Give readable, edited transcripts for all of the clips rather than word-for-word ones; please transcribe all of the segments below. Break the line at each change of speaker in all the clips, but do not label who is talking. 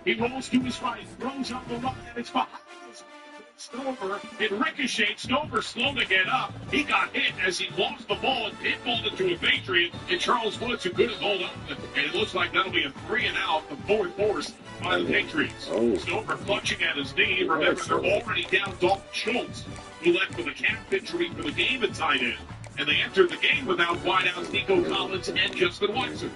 He rolls to his right, throws on the run, and it's behind his Stover. It ricocheted. Stover slow to get up. He got hit as he lost the ball and pinballed it to a Patriot. And Charles Woods, who couldn't hold up. And it looks like that'll be a 3-and-out, the fourth force by the Patriots. Stover clutching at his knee. Remember, they're already down Dalton Schultz, who left with a calf injury for the game at tight end. And they entered the game without wideouts Nico Collins and Justin Weiser.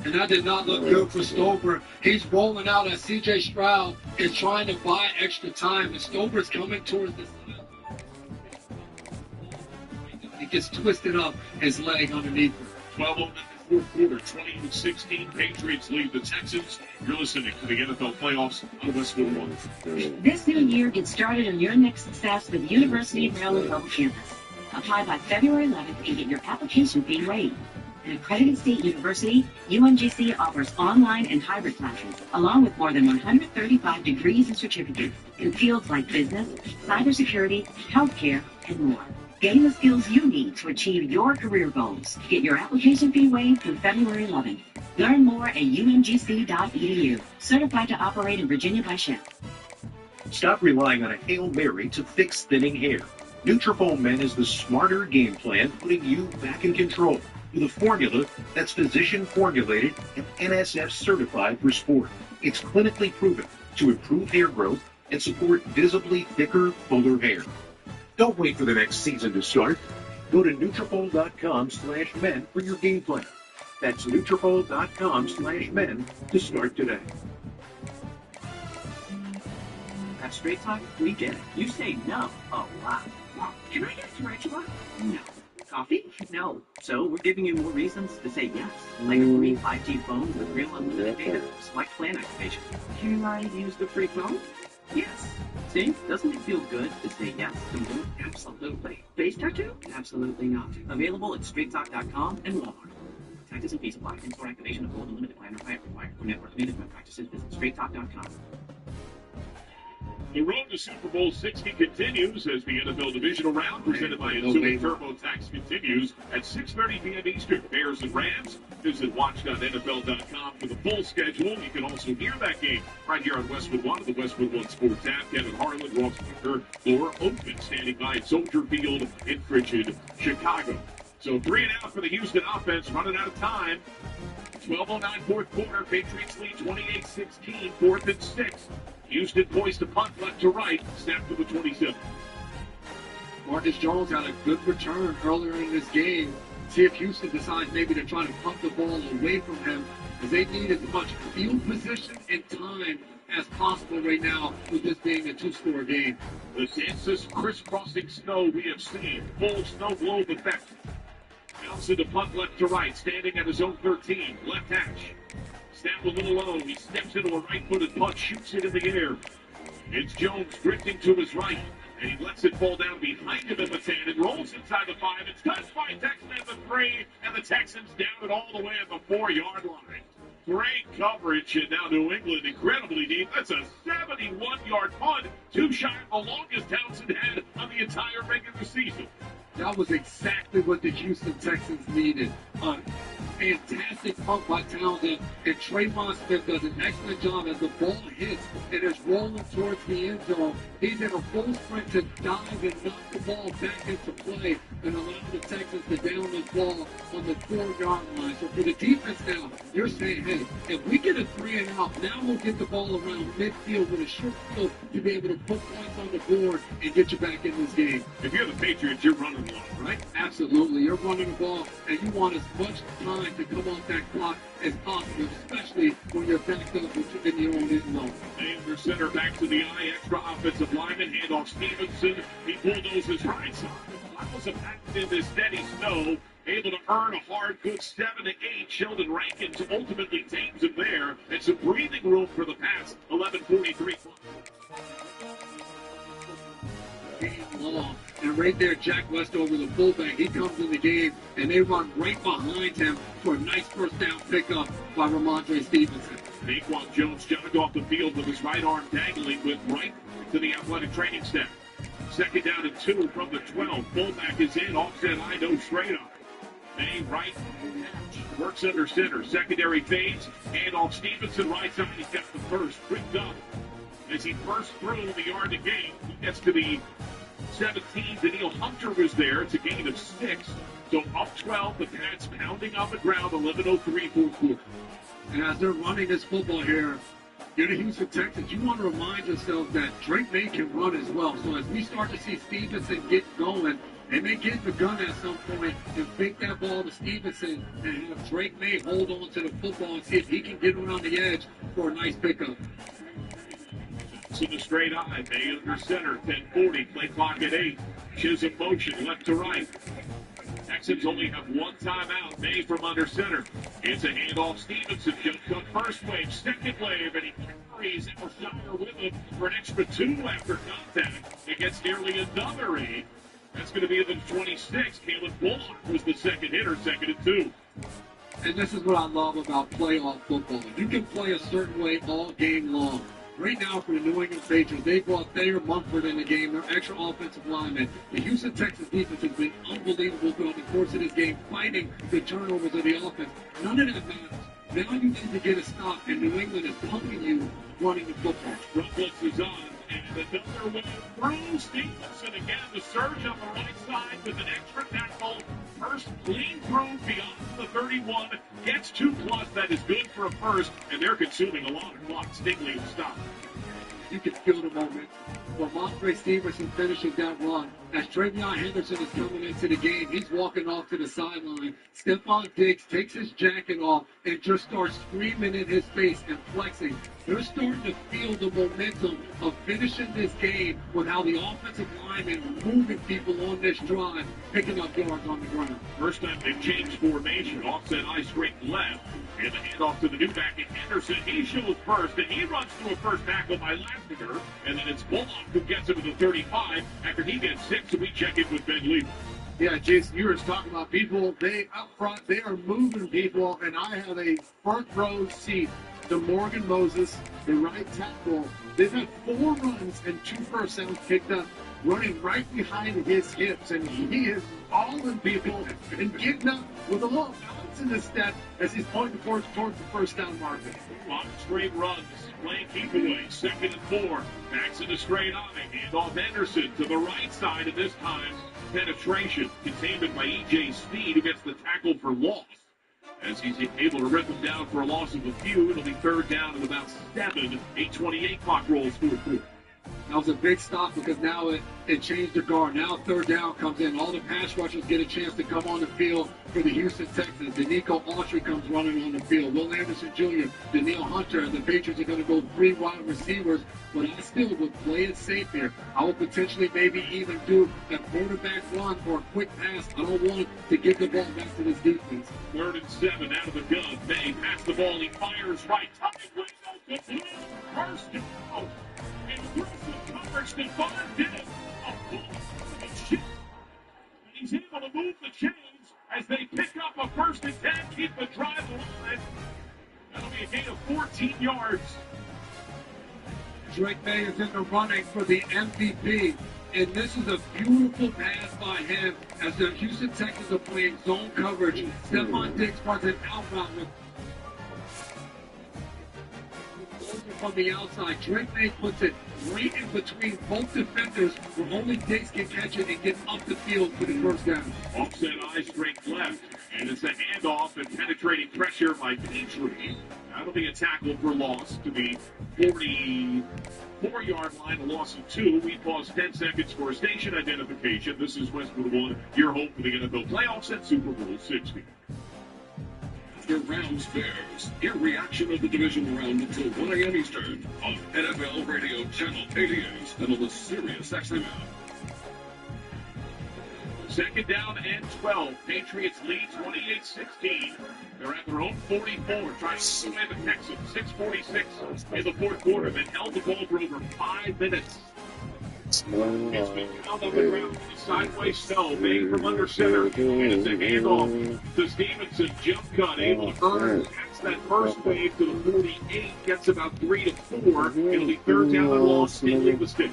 And that did not look good for Stover. He's rolling out as C.J. Stroud is trying to buy extra time. And Stover's coming towards the side. He gets twisted up his leg underneath him.
12 in the fourth quarter, 20-16. Patriots lead the Texans. You're listening to the NFL playoffs on Westwood One.
This new year, get started on your next success with University of Maryland Mobile Campus. Apply by February 11th and get your application fee waived. An accredited state university, UMGC offers online and hybrid classes, along with more than 135 degrees and certificates in fields like business, cybersecurity, healthcare, and more. Gain the skills you need to achieve your career goals. Get your application fee waived through February 11th. Learn more at umgc.edu. Certified to operate in Virginia by Shell.
Stop relying on a Hail Mary to fix thinning hair. Nutrafol Men is the smarter game plan, putting you back in control with a formula that's physician formulated and NSF certified for sport. It's clinically proven to improve hair growth and support visibly thicker, fuller hair. Don't wait for the next season to start. Go to Nutrafol.com/men for your game plan. That's Nutrafol.com/men to start today.
At Straight Talk, we get it. You say no a lot. Can I get a tarantula? No. Coffee? No. So we're giving you more reasons to say yes. Like a free 5G phone with real unlimited data. Select plan activation. Can I use the free phone? Yes. See? Doesn't it feel good to say yes to more? Absolutely. Face tattoo? Absolutely not. Available at straighttalk.com and Walmart. Taxes and fees apply. In-store activation of gold unlimited plan required. For network management practices, visit straighttalk.com.
The road to Super Bowl 60 continues as the NFL Divisional Round presented by Intuit TurboTax continues at 6:30 p.m. Eastern. Bears and Rams. Visit watch.nfl.com for the full schedule. You can also hear that game right here on Westwood One, the Westwood One Sports app. Kevin Harlan, Ross Tucker, or Oakman standing by at Soldier Field in frigid Chicago. So 3-and-out for the Houston offense, running out of time. 12:09 fourth quarter. Patriots lead 28-16, 4th and 6. Houston poised to punt left to right, snap to the 27.
Marcus Jones had a good return earlier in this game. See if Houston decides maybe to try to punt the ball away from him, as they need as much field position and time as possible right now with this being a two-score game.
The densest crisscrossing snow we have seen. Full snow globe effect. Bounces to punt left to right, standing at his own 13. Left hash. Snap a little low. He steps into a right-footed punt, shoots it in the air. It's Jones drifting to his right, and he lets it fall down behind him at the 10 and rolls inside the 5. It's touched by Texans at the 3, and the Texans down it all the way at the 4-yard line. Great coverage, and now New England incredibly deep. That's a 71-yard punt, too shy of the longest Townsend had on the entire regular season.
That was exactly what the Houston Texans needed. Fantastic punt by Townsend, and Trayvon Smith does an excellent job as the ball hits and is rolling towards the end zone. He's in a full sprint to dive and knock the ball back into play and allow the Texans to down this ball on the 4-yard line. So for the defense now, you're saying, hey, if we get a 3-and-out, now we'll get the ball around midfield with a short field to be able to put points on the board and get you back in this game.
If you're the Patriots, you're running the ball, right?
Absolutely. You're running the ball, and you want as much time to come off that clock as possible, especially when you're backed up in your own end zone.
Danger center back to the eye, extra offensive lineman, handoff Stevenson. He bulldozes right side. Miles of packed in this steady snow, able to earn a hard good 7 to 8. Sheldon Rankins ultimately tames him there. And some breathing room for the pass. 11:43.
Game long. And right there, Jack Westover, the fullback, he comes in the game, and they run right behind him for a nice first down pickup by Ramondre Stevenson.
Naquan Jones jogged off the field with his right arm dangling with right to the athletic training staff. 2nd down and 2 from the 12. Fullback is in, offset high, no straight up. May right catch. Works under center. Secondary fades. Hand off Stevenson. Right side. He's got the first. Picked up. As he burst through the yard to gain, he gets to the 17. Daniil Hunter was there. It's a gain of 6. So up 12. The Pats pounding on the ground. 11:03 fourth quarter.
And as they're running this football here, you're the Houston Texans, you want to remind yourself that Drake May can run as well. So as we start to see Stevenson get going, they may get the gun at some point and fake that ball to Stevenson and have Drake May hold on to the football and see if he can get around the edge for a nice pickup.
To the straight eye, May under center, 10:40, play clock at 8. Chisholm motion left to right. Texans only have one timeout. May from under center. It's a handoff. Stevenson jump cut first wave, second wave, and he carries Shire with him for an extra 2 after contact. It gets nearly another 8. That's going to be within 26. Caleb Bullock was the second hitter, 2nd and 2.
And this is what I love about playoff football. You can play a certain way all game long. Right now for the New England Patriots, they brought Thayer Munford in the game, their extra offensive lineman. The Houston Texans defense has been unbelievable throughout the course of this game, fighting the turnovers of the offense. None of that matters. Now you need to get a stop, and New England is pumping you running the football.
Front blitz is on, and another way through Stevenson again. The surge on the right side with an extra tackle. First clean through beyond the 31. Gets 2+. That is good for a first, and they're consuming a lot of clock. Stingley will stop.
You can feel the moment. When Montre Stevenson finishes that run, as Travion Henderson is coming into the game, he's walking off to the sideline. Stephon Diggs takes his jacket off and just starts screaming in his face and flexing. They're starting to feel the momentum of finishing this game with how the offensive linemen are moving people on this drive, picking up yards on the ground.
First time they've changed formation. Offset eye straight left. And the handoff to the new back in Henderson. He shows first, and he runs through a first tackle by Lastiger. And then it's Bullock who gets him to the 35 after he gets 6. So we check in with Ben Lee.
Yeah, Jason, you were talking about people, they up front, they are moving people, and I have a front row seat to Morgan Moses, the right tackle. They've had 4 runs and 2 first downs picked up, running right behind his hips, and he is balling people and getting up with a little bounce in the step as he's pointing towards the first down marker.
On straight runs, playing keep away, 2nd and 4. Backs in the straight eye, handoff Henderson to the right side, and this time penetration, containment by E.J. Speed, who gets the tackle for loss. As he's able to rip him down for a loss of a few, it'll be 3rd down and about 7. 8:28 clock rolls through.
That was a big stop because now it changed the guard. Now 3rd down comes in. All the pass rushers get a chance to come on the field for the Houston Texans. Danico Autry comes running on the field. Will Anderson Jr., Daniil Hunter. The Patriots are going to go 3 wide receivers, but I still would play it safe here. I would potentially maybe even do a quarterback run or a quick pass. I don't want to give the ball back to this defense.
3rd and 7 out of the gun. May pass the ball. He fires right. First down. And Wilson covers Stephon Diggs. And he's able to move the chains as they pick up a 1st and 10, keep the drive alive. That'll be a gain of 14 yards.
Drake May is in the running for the MVP. And this is a beautiful pass by him as the Houston Texans are playing zone coverage. Stephon Diggs runs an out route with from the outside. Drake May puts it right in between both defenders where only Diggs can catch it and get up the field for the 1st down.
Offset eye straight left. And it's a handoff and penetrating pressure by Petrie. That'll be a tackle for loss to the 44-yard line, a loss of 2. We pause 10 seconds for station identification. This is Westwood One, your home for the NFL playoffs and Super Bowl 60.
The Rams Bears. Hear reaction of the divisional round until 1 a.m. Eastern on NFL Radio Channel 88 and on the Sirius XM app.
2nd down and 12. Patriots lead 28-16. They're at their own 44, trying to win the Texans. 6:46 in the 4th quarter. They've held the ball for over 5 minutes. It's been found on the ground with a sideways snow. May from under center. And it's a handoff to Stevenson. Jump cut. Able to earn past that first wave to the 48. Gets about 3 to 4. It'll be 3rd down and loss. Stingley with stick.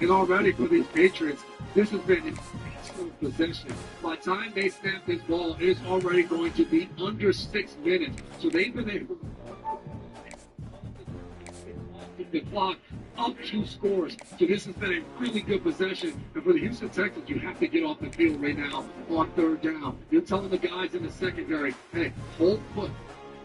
And already for these Patriots, this has been excellent possession. By the time they snap this ball, it's already going to be under 6 minutes. So they've been able to the clock up 2 scores. So this has been a really good possession. And for the Houston Texans, you have to get off the field right now on 3rd down. You're telling the guys in the secondary, hey, hold put.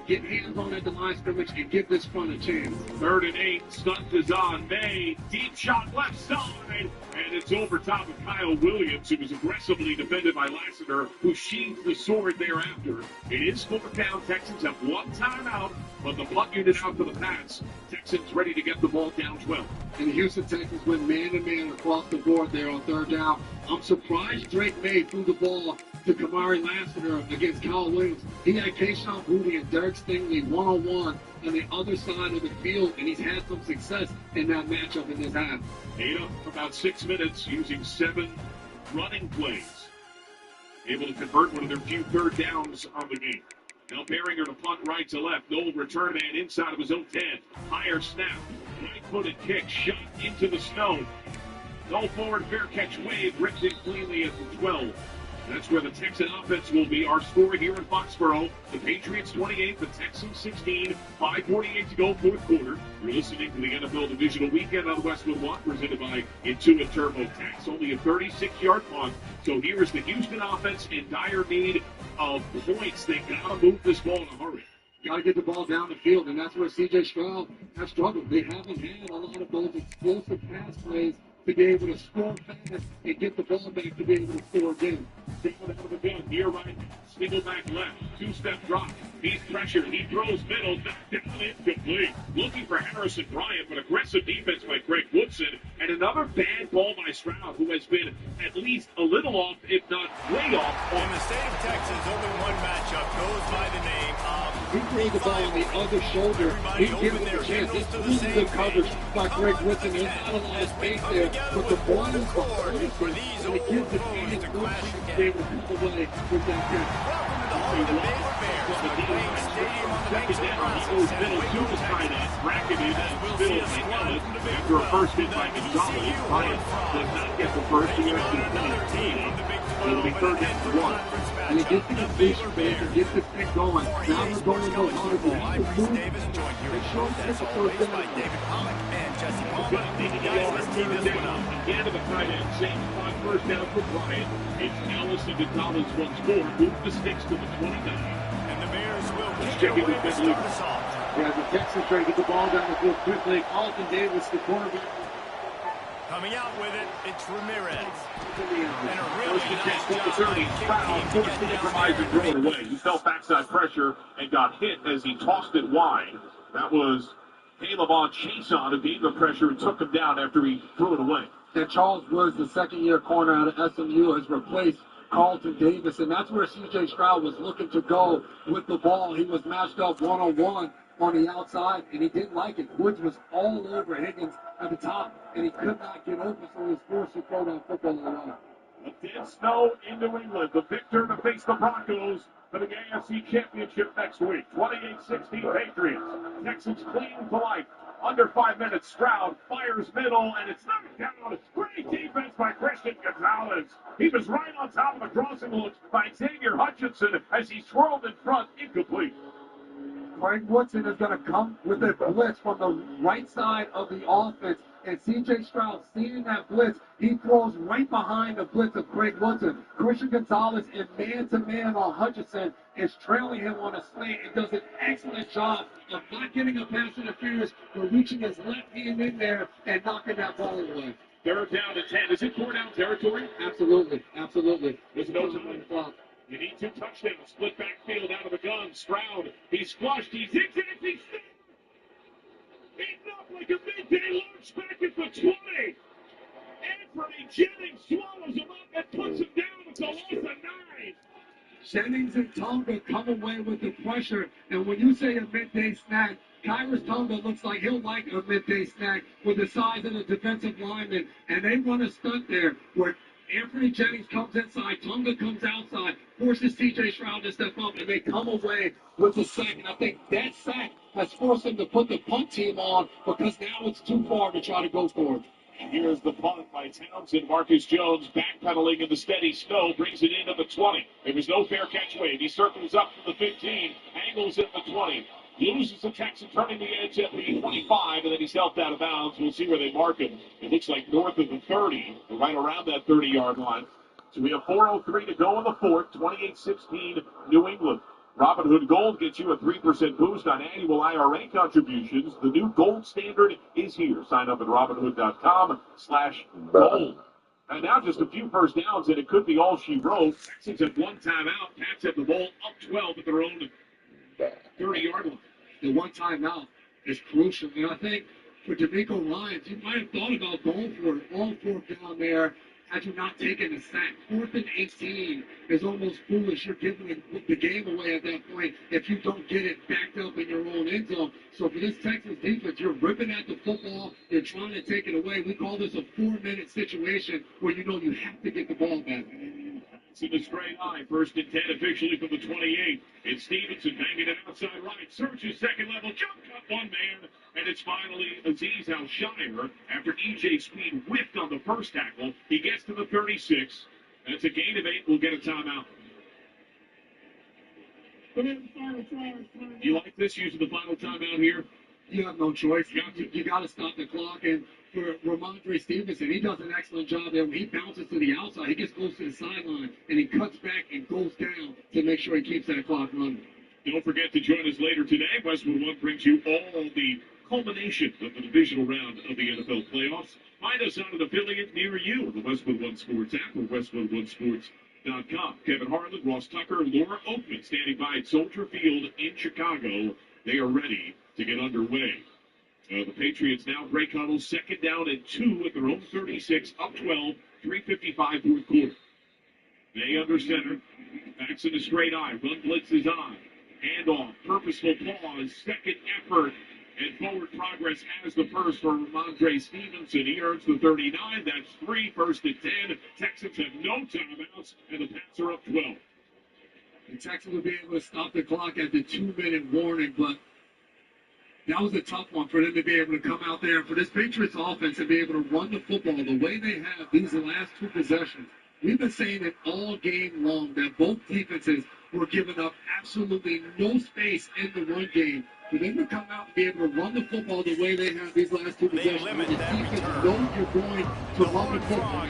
Get hands on at the line of scrimmage and give this front a chance.
3rd and 8. Stunt is on May. Deep shot left side. And it's over top of Kyle Williams, who was aggressively defended by Lassiter, who sheathes the sword thereafter. It is 4th down. Texans have 1 timeout, but the punt unit out for the Pats. Texans ready to get the ball down 12.
And the Houston Texans went man-to-man across the board there on 3rd down. I'm surprised Drake May threw the ball to Kamari Lassiter against Kyle Williams. He had Kayshawn Booty and Derek Stingley one-on-one on the other side of the field, and he's had some success in that matchup in this half.
8 up for about 6 minutes using 7 running plays. Able to convert one of their few 3rd downs on the game. Now Behringer to punt right to left. Noel return man inside of his own 10. Higher snap. Right-footed kick. Shot into the snow. No forward fair catch wave. Rips it cleanly at the 12. That's where the Texan offense will be. Our score here in Foxborough. The Patriots 28, the Texans 16. 5:48 to go, 4th quarter. You're listening to the NFL Divisional Weekend on Westwood One, presented by Intuit TurboTax. Only a 36-yard punt. So here is the Houston offense in dire need of points. They got to move this ball in a hurry.
Got to get the ball down the field, and that's where C.J. Stroud has struggled. They haven't had a lot of those explosive pass plays to be able to score fast and get the ball back to be able to score again.
Single out of the gun, near right, single back left, 2-step drop. He's pressured, he throws middle, knocked down, incomplete. Looking for Harrison Bryant, but aggressive defense by Greg Woodson, and another bad ball by Stroud, who has been at least a little off, if not way off.
In the state of Texas, only one matchup goes by the name of...
He threw the ball on the other shoulder. He gives him a chance. It's really good coverage by Greg Woodson. There's not a lot of space there, but the ball is behind him, and it gives the team to be able to pull away with that catch.
Welcome to the home of the Baylor Bears, McLean Stadium on the banks of the Hudson.
Middle to the tight end, bracketed, middle to Ellis. After a first hit by Gonzalez, Bryant does not get the first. He gets the 20. It'll be 3rd and 1.
And it gets the completion base and gets the stick going. Now we're going to go hard.
Davis joined here in the by David Pollock and Jesse Palmer. Guys, let's tee this one up.
Again to the tight end, same spot, 1st down for Bryant. It's Ellis and Gonzalez once more. Move the sticks to the 29.
And the Bears will
Check
kick
it
away
with
to start us off.
Yeah, the Texans trying to get the ball down the field quickly. Carlton Davis, the quarterback.
Coming out with it, it's Ramirez. And a really
First and
nice
10,
job
30,
by
foul,
kicking
forced
to
to
get
compromise and throw it away. He felt backside pressure and got hit as he tossed it wide. That was Caleb on Chason who gave the pressure and took him down after he threw it away.
And Charles Woods, the 2nd-year corner out of SMU, has replaced Carlton Davis, and that's where C.J. Stroud was looking to go with the ball. He was matched up one-on-one on the outside, and he didn't like it. Woods was all over Higgins at the top, and he could not get open, so he was forced to throw that football away.
A dead snow in New England. The victor to face the Broncos for the AFC Championship next week. 28-16 Patriots. Texans clean to life. Under 5 minutes, Stroud fires middle, and it's knocked down. Great defense by Christian Gonzalez. He was right on top of the crossing look by Xavier Hutchinson as he swirled in front, incomplete.
Greg Woodson is going to come with a blitz from the right side of the offense. And C.J. Stroud, seeing that blitz, he throws right behind the blitz of Greg Woodson. Christian Gonzalez in man-to-man on Hutchinson is trailing him on a slant and does an excellent job of not getting a pass interference, but reaching his left hand in there and knocking that ball away.
3rd down and 10. Is it 4-down territory?
Absolutely, absolutely.
There's no time. You need 2 touchdowns. Split backfield out of the gun. Stroud, he's flushed. He's exactly set. Eaten up like a midday lunch back at the 20. Anthony Jennings swallows him up and puts him down. It's a loss of 9.
Jennings and Tonga come away with the pressure. And when you say a midday snack, Kyrus Tonga looks like he'll like a midday snack with the size of the defensive lineman. And they run a stunt there where Anthony Jennings comes inside, Tonga comes outside, forces C.J. Stroud to step up, and they come away with the sack. And I think that sack has forced them to put the punt team on because now it's too far to try to go for it.
Here's the punt by Townsend. Marcus Jones backpedaling in the steady snow, brings it into the 20. There was no fair catch wave. He circles up to the 15, angles at the 20. Loses the Texan, turning the edge at the 25, and then he's helped out of bounds. We'll see where they mark him. It looks like north of the 30, right around that 30-yard line. So we have 4:03 to go in the fourth, 28-16 New England. Robinhood Gold gets you a 3% boost on annual IRA contributions. The new gold standard is here. Sign up at Robinhood.com/gold. And now just a few first downs, and it could be all she wrote. Texans have one timeout. Pats have the ball up 12 at their own 30-yard line.
The one timeout is crucial. And I think for D'Amico Ryans, you might have thought about going for it all fourth down there had you not taken a sack. 4th and 18 is almost foolish. You're giving the game away at that point if you don't get it backed up in your own end zone. So for this Texas defense, you're ripping at the football. You're trying to take it away. We call this a 4-minute situation where you know you have to get the ball back.
It's in the straight line. 1st and 10 officially from the 28. It's Stevenson banging it outside right. Searches second level. Jump cut one man. And it's finally Aziz Al-Shire. After E.J. Speed whiffed on the first tackle, he gets to the 36. That's a gain of 8. We'll get a timeout. You like this, using the final timeout here?
You have no choice. You got to stop the clock. And for Ramondre Stevenson, he does an excellent job there. When he bounces to the outside, he gets close to the sideline, and he cuts back and goes down to make sure he keeps that clock running.
Don't forget to join us later today. Westwood One brings you all the culmination of the divisional round of the NFL playoffs. Find us on an affiliate near you, the Westwood One Sports app or WestwoodOneSports.com. Kevin Harlan, Ross Tucker, Laura Oakman standing by at Soldier Field in Chicago. They are ready to get underway. The Patriots now break huddle, 2nd down and 2 at their own 36, up 12, 3:55 fourth quarter. They under center, backs in a straight eye, run blitz is on. Handoff, purposeful pause, second effort, and forward progress as the first for Ramondre Stevenson. He earns the 39. That's 3, 1st and 10. Texans have no timeouts, and the Pats are up 12.
The Texans will be able to stop the clock at the 2-minute warning, but that was a tough one for them to be able to come out there. For this Patriots offense to be able to run the football the way they have these last 2 possessions. We've been saying it all game long that both defenses were giving up absolutely no space in the run game. For them to come out and be able to run the football the way they have these last 2 possessions, the defense knows you're going to run the football.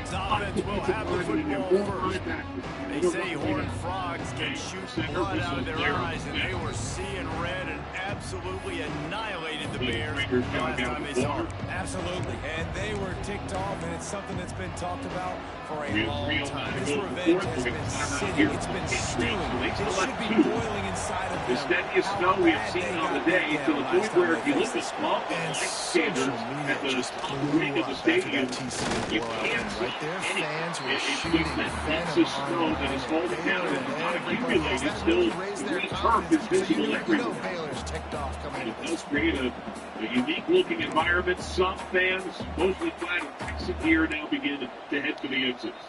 They say Horned Frogs can shoot blood out of their eyes, and they were seeing red and absolutely annihilated the Bears last time they saw them. Absolutely, and they were ticked off, and it's something that's been talked about for a long time. This revenge has been sitting, it's been stewing. It should be boiling inside of them.
The steadiest snow we have seen on the day, to the point where if you look at small and standards at the top ring of the stadium, you can't see any. It's the snow that is holding down and not accumulated. Still, green turf is visible everywhere. And it does create a unique-looking environment. Some fans, mostly clad in Texan gear, now begin to head for the exits.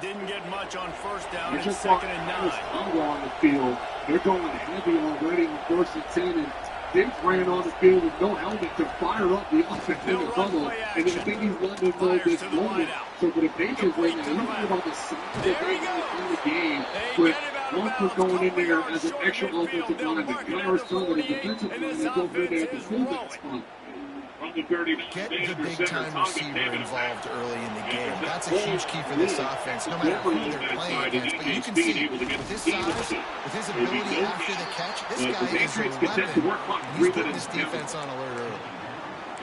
Didn't get much on 1st down and
just
2nd and 9.
On the field. They're going heavy already on 1st and 10, and Diggs ran on the field with no helmet to fire up the offense in the bubble. And I think he's letting them know this moment. So for the Patriots right now, you think about the size of the game with Walker going in there as an extra offensive lineman. Connor Sullivan, the defensive lineman, go over there at the fullback spot.
From the 39,
get the big-time receiver involved early in the game. That's a huge key for this offense, no matter who they're playing against. But you can see, with his size, with his ability after the catch, this guy is a weapon. He's putting this defense on alert early.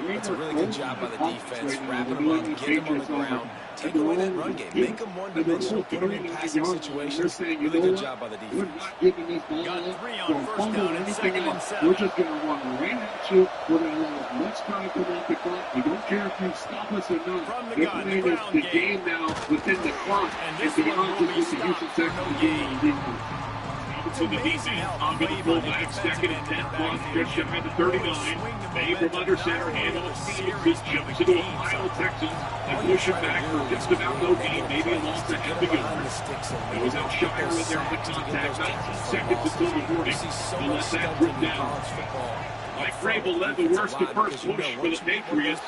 That's a really good job by the defense, wrapping them up, getting them on the ground, take away that run game, make them one-dimensional, put them in passing situations. Really good job by the defense.
We're not giving these balls
Got
up.
3 on
Don't
1st
fumble
down and
anything
2nd and
else.
7.
We're just going to run right at you. We're going to let as much time come off the clock. We don't care if you stop us or not. They're playing the game now within the clock. And beyond just the Houston Texans game on defense.
To the defense, on the fullback, 2nd and 10, block, just shy of the 39. Made from under center, handoff, Stevenson jumps into Ohio Texans and push it back for just about no gain, maybe a loss of half a yard. It was Al-Shire in there on the contact, 19 seconds until the warning. They'll let that drip down. Mike Vrabel led the worst to first push for the Patriots.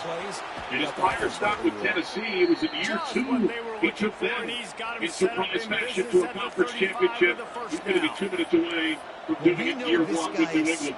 In his prior stop with Tennessee, it was in year 2. He took them in surprise fashion to a conference championship. He's going to be 2 minutes away from doing it year 1 with New England.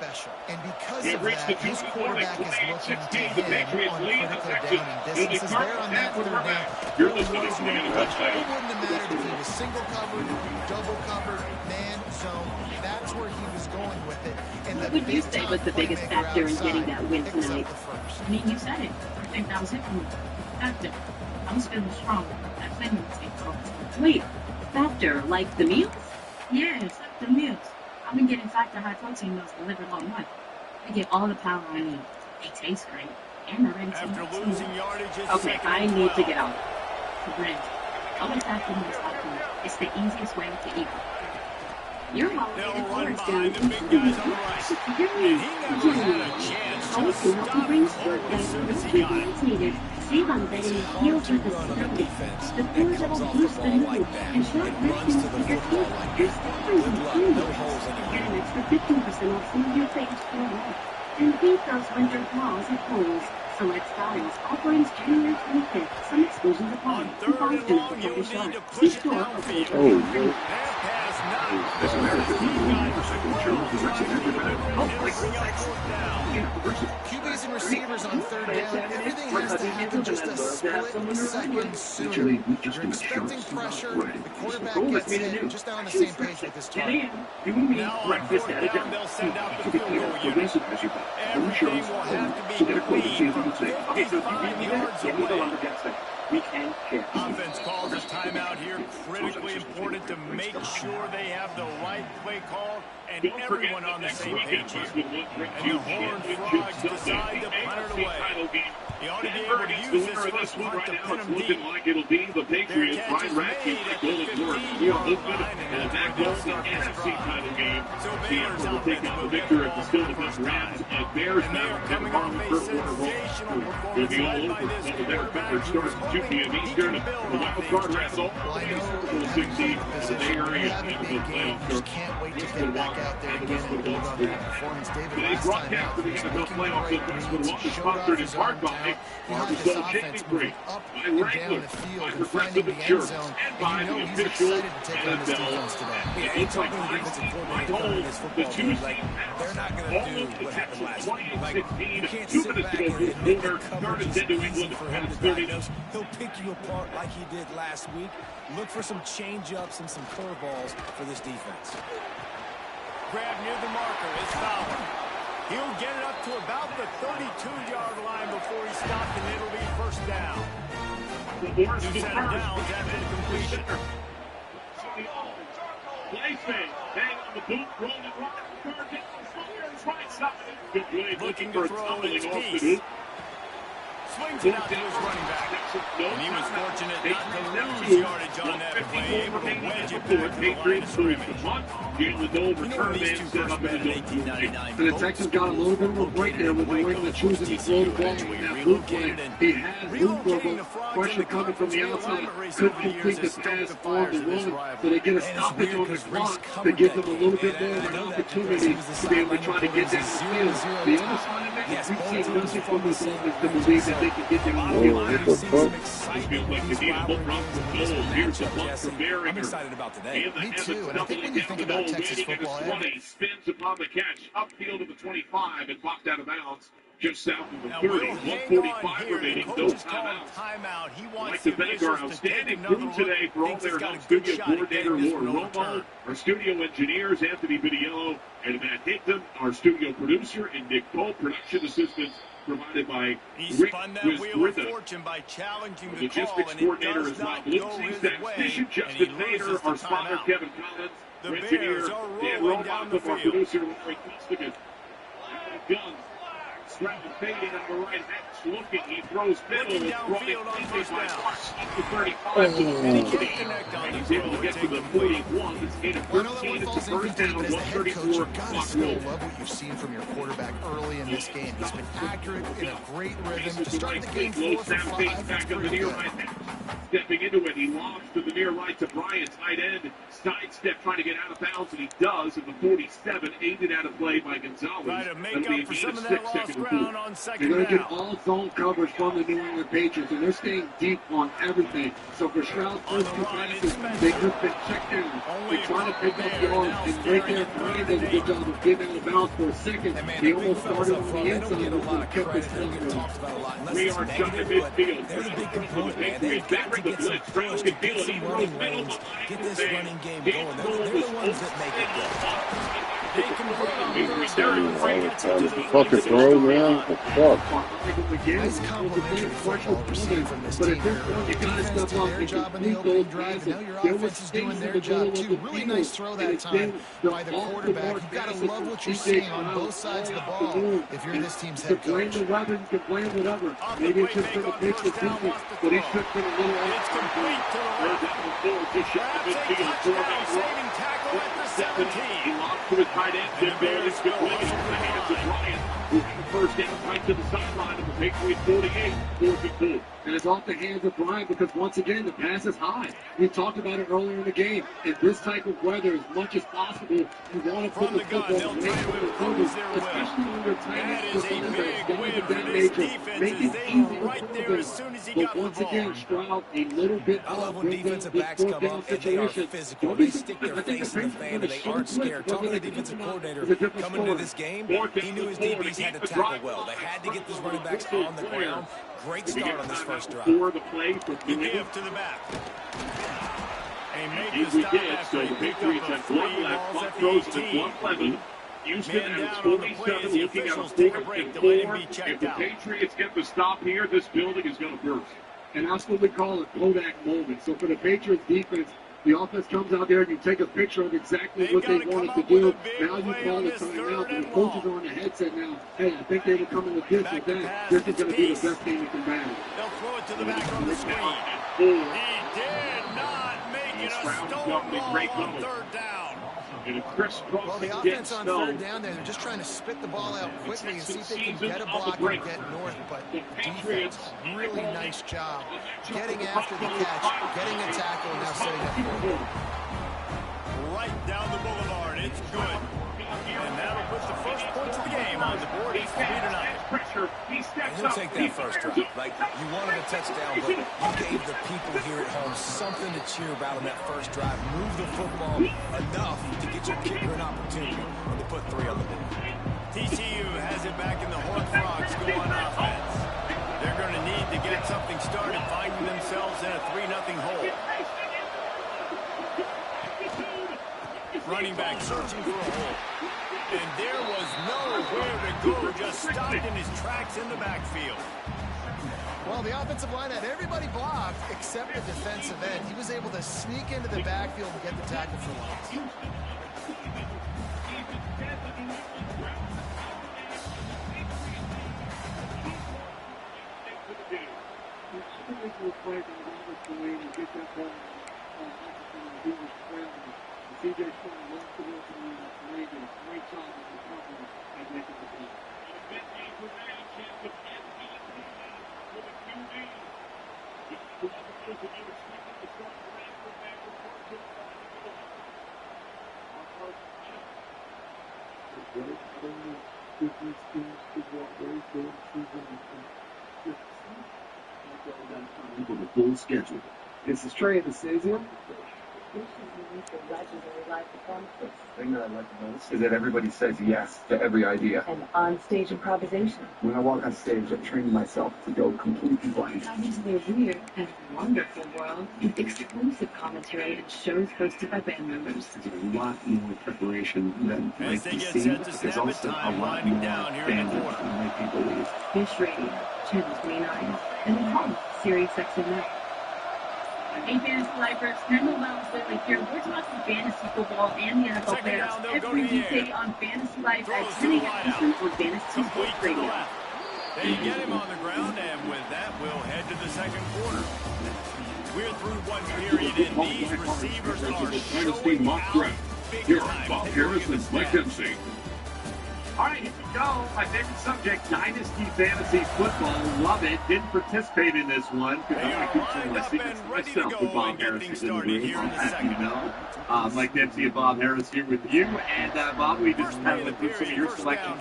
They reached the 2-point play at 16. The Patriots lead the Texans. It'll be Carson at quarterback. You're listening to the NFL Show.
It wouldn't have mattered if he was single covered, double covered, man zone. That's where he was going with it. And
what would you say was the biggest factor in getting that win tonight? I mean, you said it. I think that was it. Factor. I was feeling strong. That feeling was it. Wait, factor like the meals? Yeah, it's like the meals. I've been getting factor high protein meals delivered all month. I get all the power I need. They taste great. And they're ready to
After losing yardage,
okay, I need to get out. For Brent, always factor meals like me. It's the easiest way to eat. You're motivated for it,
behind the big guys on the right. And he never had a chance to stop Cole as soon as he got it.
Needed. Save on betting heels with the stability. The four double boost the move and short resting for your team. Your stars and team. Get an extra 15% off some of your favorites for a month. And beat those winter claws at Kohl's. Select styles. Offerings January 25th. Some exclusions apply.
On third and long, you'll need to push it downfield. That pass not.
As a matter of fact, Jones is actually
QBs and receivers on third down, everything has to happen just a split second sooner. You're expecting pressure, the quarterback gets in, just not on the same page with this target.
Now on fourth down, they'll send out the field goal unit. Everything will have to be clean from 55 yards away. Offense calls a timeout here. Critically important to make sure they have the right play call and everyone on the same page here. And the Horned Frogs decide to punt it away. He ought to be able to use this first punt to put him deep.
Like it'll be the Patriots. Ryan Radke to Golden North. And that goes the NFC title game. Seattle will take out the victor at the still against Rams. Bears now coming off a sensational performance led by this quarterback. Starts at 2 p.m. Eastern. The wild card rats all the way to Super Bowl 16. The Bay Area
Can't wait to get back out there again and build on that performance.
Today's broadcast for the NFL playoffs in West is sponsored in part by Barbasol Chicken Creek, by Wrangler, by Progressive Insurance, and by the official NFL. It looks like my home, the two seed pass, all of the Texans 20-16, 2 minutes to go for the quarter, third and 10 to England, and it's 30.
He'll pick you apart like he did last week. Look for some change-ups and some curveballs for this defense.
Grab near the marker is Fowler. He'll get it up to about the 32-yard line before he stopped, and it'll be first down. Two center downs after the completion.
Play fake, bang on the boot, rolling right, third down, right side. Good play,
Looking to throw his piece. Swings it out to his running back. And he was fortunate not to lose yardage on that play, able to wedge it back to the line of scrimmage.
Getting the return man set up in the
1899. And the Texans got a little bit of a break there with the way they're choosing to throw the ball in that loop play. He had room for a pressure coming from the outside. Couldn't complete the pass on the run. So they get a stoppage on the clock to give them a little bit more of an opportunity to be able to try to get down the field. The other side of it, we've seen nothing from this offense to believe that they can get them on the field.
I'm excited about today.
Me too. And I think when you think about Texas football,
20 spins upon the catch, upfield of the 25 and popped out of bounds just south of the 30. 1:45 remaining, no timeouts. I'd like to thank our outstanding crew today for all their help. Studio coordinator Laura Romo, our studio engineers Anthony Vitiello and Matt Hickman, our studio producer and Nick Pope, production assistants provided by Rick Wisrita.
By challenging the
logistics coordinator is Rob Lindsay, statistician Justin Maynard, our spotter Kevin Collins, our engineer Dan Romoff, our producer Larry Costigan. Guns, strapping fading on the right, X looking, he throws middle, it's brought in by 35 to the 50, and he's able to get to the 41. It's gain of 13, it's a first down, 134 clock roll.
Love what you've seen from your quarterback early in this game. He's been accurate in a great rhythm to start the game 4 for 5.
Back up the near right now. Stepping into it, he lobs to the near right to Bryant, tight end. Sidestep trying to get out of bounds, and he does at the 47, aided out of play by Gonzalez.
Try to make up for some of that lost ground on second
down. They're going to
down.
get all zone coverage from the New England Patriots, and they're staying deep on everything. So for Stroud's first two passes, they just been checked down. They're trying to pick up yards, and right there, Bryant does a good job of getting out of bounds for a second. They almost started on the inside, but kept his foot.
We are shut in midfield.
They're the big component, man. They've got to get some push to get some running lanes, get this running game going. They're the ones that make it go.
They convert
Fucking throw, man. Fuck.
Nice complimentary football we're seeing from this team here. The defense did their job in the opening drive, and now your offense is doing their job too. Really nice throw that time by the quarterback. You've got to love what you're seeing on both sides of the ball if you're this team's head coach.
The weapons, can blame whatever. Maybe it's just for the pitch for defense, but he should have been a little
It's complete to the right. Perhaps a touchdown saving tackle at the 17.
He lost to his tight end, Jim Bayless, good play in the hands of Bryant, who had the first down right to the sideline of the Patriots 48, 4th and 2.
And it's off the hands of Bryant because, once again, the pass is high. We talked about it earlier in the game. In this type of weather, as much as possible, you want to put the football away from the covers, especially when you're tight end of that nature. Make it easy
right there as soon as he got the ball.
But once again, Stroud a little bit
I love when defensive backs come up and they are physical. They stick their face in the fan and they aren't scared. Tell me the defensive coordinator coming into this game, he knew his DBs had to tackle well. They had to get these running backs on the ground. Great start on this first drive.
For the play for
The give to the back. They make
Yes,
the
we
stop
did.
after
So
he
the
picked
Patriots
up a
have
free
one left.
balls
Clock
at the
goes to
18.
111. Houston
Man
at
down on the play
47,
as the
looking at a
officials take a
4th
break
and
to let him
4.
be checked
If the
out.
Patriots get the stop here, this building is going to burst.
And that's what we call a Kodak moment. So for the Patriots defense, the offense comes out there and you take a picture of exactly what they wanted to do. Now you call the timeout, and the coaches are on the headset now. Hey, I think they were coming with this or that. This is going to be the best game you can manage.
They'll throw it to the back on the screen. He did not make it a stone ball on third down.
And a crisscross
Well, the offense on third down there, they're just trying to spit the ball out quickly and see if they can get a block and get north. But defense, really nice job getting after the catch, getting a tackle, and now setting up for it.
Right down the boulevard. It's good. And that'll put the first points of the game on the board. It's 3-9.
And you'll take that first drive. Like, you wanted a touchdown, but you gave the people here at home something to cheer about on that first drive. Move the football enough to get your kicker an opportunity, and to put 3 on the board.
TCU has it back in the Horned Frogs go on offense. They're going to need to get something started, finding themselves in a 3-0 hole. Running back searching for a hole. And there was nowhere to go, just stopped in his tracks in the backfield.
Well, the offensive line had everybody blocked except the defensive end. He was able to sneak into the backfield and get the tackle for loss.
CJ Stroud runs the ball to the Ravens. Great job of the company and making the play.
For the full schedule.
This is Trey at the stadium.
The thing that I like the most is that everybody says yes to every idea.
And on-stage improvisation.
When I walk on stage, I train myself to go completely blank.
Dive into their weird and wonderful world with exclusive commentary and shows hosted by band members.
There's a lot more preparation than
As
might
they
be
get
seen,
set to
but
snap
there's
it,
also a
time
lot
winding
more
down here in the
bandwidth
quarter.
than might be believed.
Fish Radio, Channel 29, and at home, Sirius XM Net. Hey, Fantasy Lifers, Kendall Wellesley here. We're talking fantasy football and the NFL playoffs every weekday on Fantasy Life at 10 a.m. Eastern on Fantasy Sports Radio.
They get him on the ground, and with that, we'll head to the second quarter. We're through one period, and these receivers are
Dynasty
showing
mock
out
draft.
big
Here are
time.
Bob Harris and Mike Dempsey.
All right, here we go. My favorite subject, Dynasty Fantasy Football. Love it. Didn't participate in this one because I keep some of my secrets to myself with Bob Harris is in the room. I'll have you know. Mike Dempsey and Bob Harris here with you. And Bob, we just kind of went through some of your selections.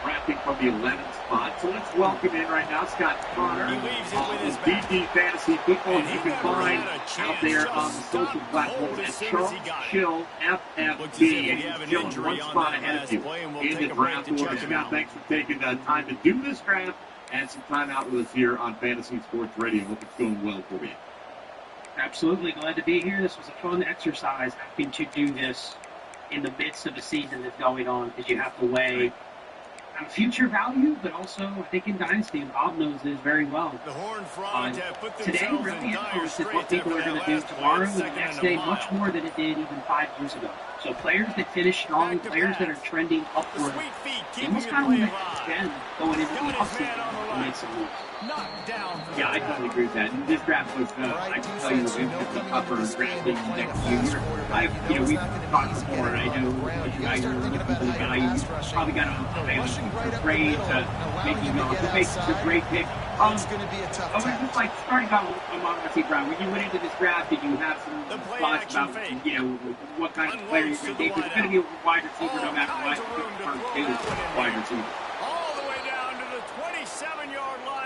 Drafting from the 11th spot. So let's welcome in right now Scott Connor of DD Fantasy Football. You can find out there on the social platform at Chill FFB. And he's chilling one spot ahead of you in the draft order. Scott, thanks for taking the time to do this draft and some time out with us here on Fantasy Sports Radio. Hope it's going well for you.
Absolutely. Glad to be here. This was a fun exercise having to do this in the midst of a season that's going on because you have to weigh future value, but also I think in Dynasty, and Bob knows this very well.
The Horned Frogs have put
today really influences what people are going to do tomorrow and the next day much more than it did even 5 years ago. So players that finish strong, players that are trending upward, they almost kind of want to extend going into the offseason and make some moves.
Yeah, I totally agree with that. This draft was, I can tell you, it's going to be tougher drafting next year. We've talked before, and I know what you guys are looking for the guys. Probably got a grade making the basis of a great pick. I was just like starting out with Amon-Ra St. Brown. When you went into this draft, did you have some thoughts about, what kind of player you're going to take? It's going to be a wide receiver no matter what. Wide receiver.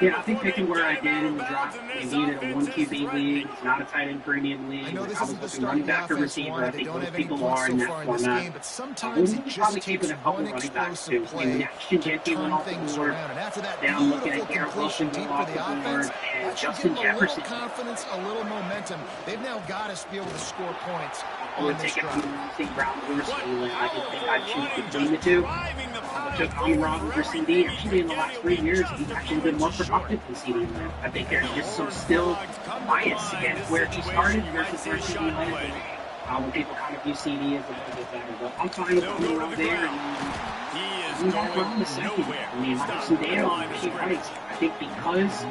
Yeah, I think picking where I did in the draft, they needed a 1 QB league. It's not a tight end premium league. I was looking running back or receiver. I think most people are in that format. We'll probably keep it a couple running backs too. Ashton Jenkins went off the board. Then I'm looking at Garrett Wilson going off the board. And Justin Jefferson.
Confidence, a little momentum. They've now got us to be able to score points.
I would take Amon-Ra St. Brown over CD. I just think I'd choose between the two. I took Amon-Ra over CD. Actually, in the last 3 years, he's actually been more productive than CD. I think there's just some still bias against where he started versus where CD landed. When people kind of view CD as a little bit better. But I'm fine with Amon-Ra there. And we got around the second. I mean, there's some data on Rasheed Rice. I think because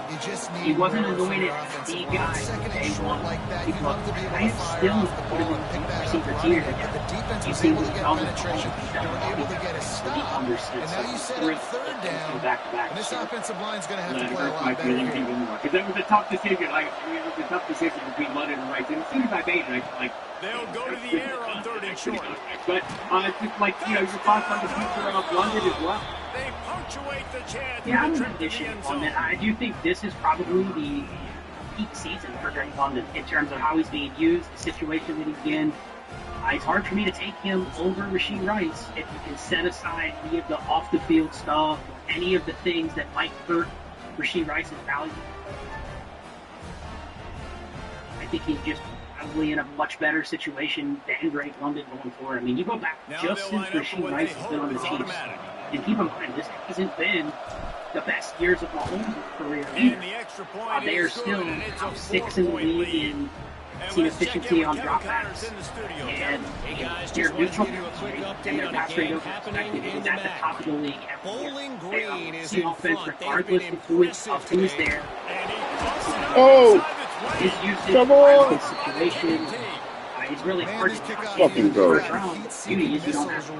he wasn't anointed as the guy day one, I am still put him in the receiver tier. You see him tell the he understands.
And now you set up third down.
Back-to-back.
This offensive line's going to have to play a lot better.
Because that was a tough decision. It was a tough decision between London and Rice. And as soon as I made it,
they'll go to the air on 3rd and short.
But it's just like, your thoughts on the future of London as well.
They punctuate the chance.
Yeah, I'm in addition on that. I do think this is probably the peak season for Drake London in terms of how he's being used, the situation that he's in. It's hard for me to take him over Rasheed Rice if you can set aside any of the off-the-field stuff, any of the things that might hurt Rasheed Rice's value. I think he's just probably in a much better situation than Drake London going forward. I mean, you go back just since Rasheed Rice has been on the Chiefs, and keep in mind, this hasn't been the best years of Mahomes' career either. They are still top 6 in the league in team efficiency on dropbacks, and their neutral and their pass rate over expected is at the top of the league every year. They see offense regardless of who's there. His usage, his situation. It's really hard to
fucking go.
You don't have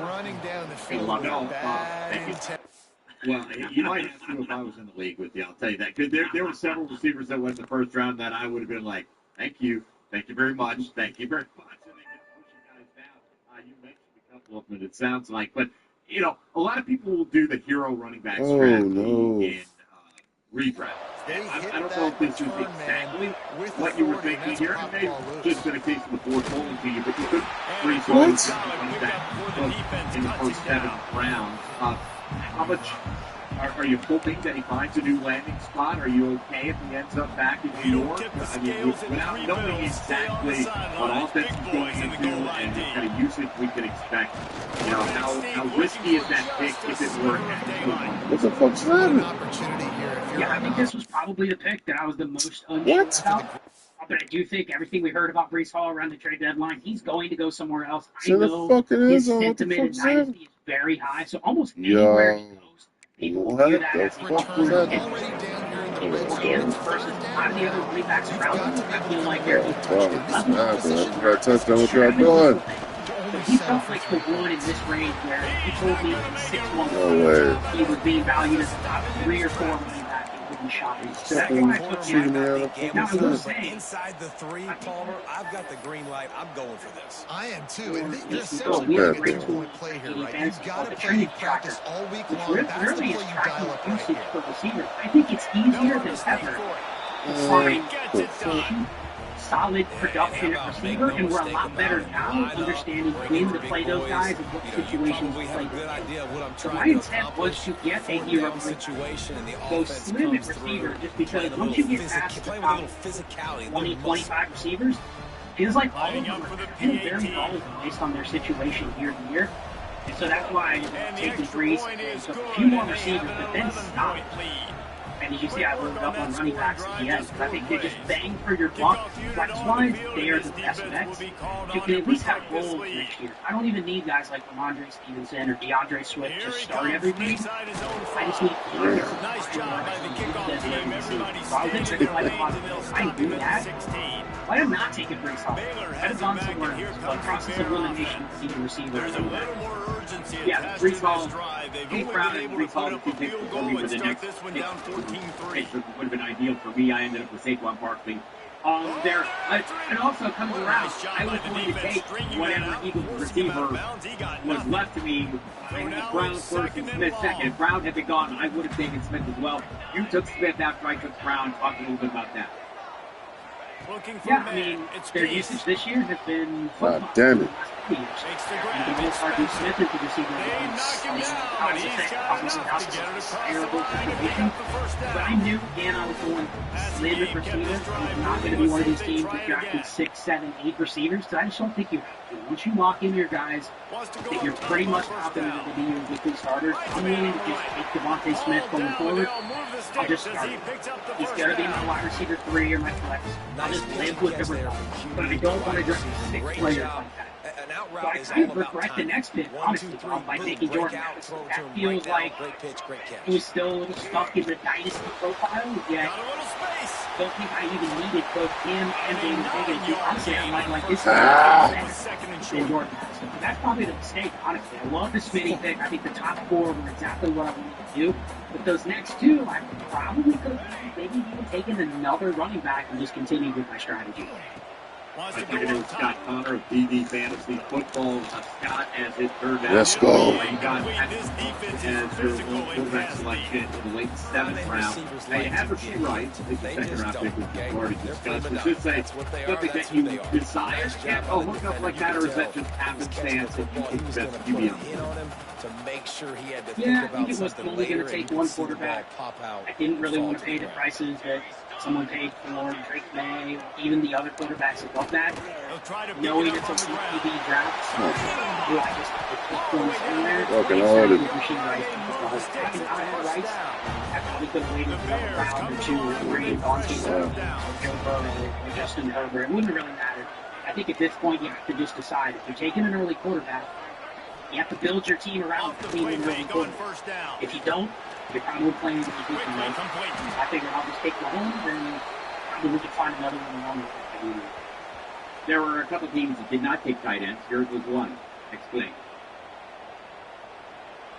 Well, you might have to if I was in the league with you, I'll tell you that. Because there were several receivers that went in the first round that I would have been like, thank you very much, thank you very much. And they get pushing guys down. You mentioned a couple of them, it sounds like. But, a lot of people will do the hero running back strategy in redraft. I don't know if this is exactly what you were thinking here. It may have just been a case of the board holding to you, but you could freeze running back in the first 7 rounds. How much are you hoping that he finds a new landing spot? Are you okay if he ends up back in New York? I mean, without knowing exactly what offense he's going into and what kind of usage we can expect, how risky is that pick if it were
what the fuck's that?
Yeah, I think this was probably the pick that I was the most unsure about. But I do think everything we heard about Breece Hall around the trade deadline, he's going to go somewhere else. I know his sentiment in Dynasty is very high, so almost anywhere he goes, people view that as a return versus a lot of the other running backs around him. I feel like they're
I got a touchdown. What y'all doing?
he felt like the one in this range where he told me 6'1", he was being valued as a top 3 or 4 running back and wouldn't shop him. So that's why I took him. Now I will say,
inside the 3, Palmer, I've got the green light. I'm going for this.
I am too. And there's such a
big
point play here, right? You've got to play practice all week long. That's the play you dial up right here.
For receivers. I think it's easier than ever to find solid production at receiver, and we're a lot better now understanding when to play those guys and what situations to play them. So my intent was to get a hero go slim at receiver, just because once you get past the top 20, 25 receivers, it feels like all of them are very volatile based on their situation year to year. And so that's why I'm taking Brees, so a few more receivers, but then stop. And as you see, I loaded up on running backs at the end, because I think they just bang for your buck. Flex-wise, they are the best bets. You can at least have roles next year. I don't even need guys like Ramondre Stevenson or DeAndre Swift to start every week. I just need
Nice job by the kickoff team. Everybody's
I do that. Why am I not taking Brees Hall? I've gone somewhere else, but process of elimination of the receiver. Yeah, Brees Hall, Kate Brown and Brees Hall, if you pick for me for the next pick, would have been ideal for me. I ended up with Saquon Barkley. There, it also comes around. I was going to take whatever Eagles receiver was left to me. Brown first and Smith second. If Brown had been gone, I would have taken Smith as well. You took Smith after I took Brown. Talk a little bit about that. Yeah, I mean, their usage this year has been
God damn it.
And the most part, Smith is the receiver. But I knew, again, I was going slim at receivers. I was not going to be one of these teams that drafted 6, 7, 8 receivers. So I just don't think you have to. Once you lock in your guys that you're pretty much confident to be your weekly starters, I'm willing to just take Devontae Smith going forward. I'll just start him. He's going to be my wide receiver 3 or my flex. I'll just live with the result. But I don't want to draft 6 players like that. So I kind of regret the next pick, honestly, by taking Jordan Addison. That feels like he was still a little stuck in the dynasty profile, yet I don't think I even needed both him and James Higgins. Honestly, I'm like this is better than Jordan Addison. That's probably the mistake, honestly. I love the Smitty pick. I think the top 4 were exactly what I wanted to do. But those next 2, I probably could have maybe even taken another running back and just continued with my strategy.
I think it was Scott Connor of BB Fantasy Football. Scott, as it turned out,
let's go.
You got as your quarterback selection in the late 7th round. Now, you have a few rights. I think the second round pick was already discussed. I should say, something that you desire to hook up like that, or is that just happenstance and you think the best QB on him?
Yeah, I think it was only going to take one quarterback. I didn't really want to pay the prices that someone paid for Drake May, or even the other quarterbacks above that. Knowing it's a QB draft, so I just put points in there. I probably could have waited another round or 2 or 3 on Joe Burrow or Justin Herbert. It wouldn't really matter. I think at this point you have to just decide if you're taking an early quarterback, you have to build your team around clean early quarterback. If you don't, you're probably playing with the position right. I figured I'll just take Mahomes and probably we can find another one along with it.
There were a couple of teams that did not take tight ends. Yours was one. Explain.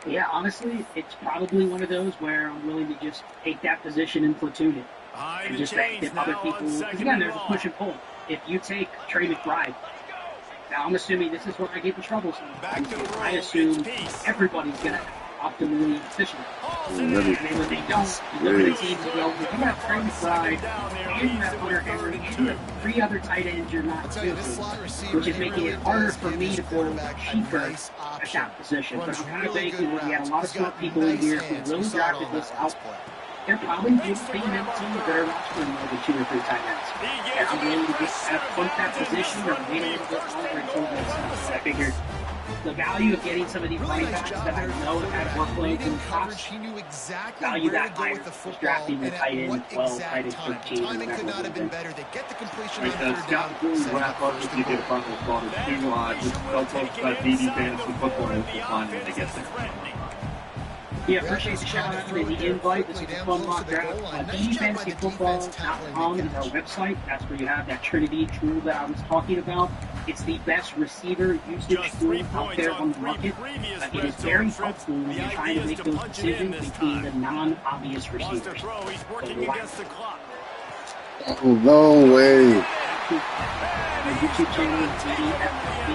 Yeah, honestly, it's probably one of those where I'm willing to just take that position and platoon it. And just get other people. Because again, there's a push and pull. If you take Trey McBride, now I'm assuming this is where I get in trouble sometimes. I assume everybody's going to optimally efficient. And then when they don't, you look at the teams and go, well, you have Trey McBride, and you have Hunter Henry, and you have 3 other tight ends you're not using, which is making it harder for me to go cheaper at that position. But I'm kind of thinking when we had a lot of smart people in here who really drafted this out, they're probably just being them teams that are rostering more than 2 or 3 tight ends. And I'm willing to just pump that position or wait a little bit longer until that's I figured the value of getting some of these running backs that I know have had workloads and costs, value that higher, drafting the tight end 12, tight end 13.
Timing could not have been better. They get the completion on
third down. Scott, before we wrap up, if you get a front row spot, just tell folks about BB Fantasy Football and we'll find when they get there.
Yeah, appreciate the shout out and the invite. This is a fun mock draft. DDFantasyFootball.com is our website. That's where you have that Trinity tool that I was talking about. It's the best receiver usage tool out there on the market. It is very helpful when you're trying to make those decisions between the non-obvious receivers.
Oh, no way.
Our YouTube channel is DDFB.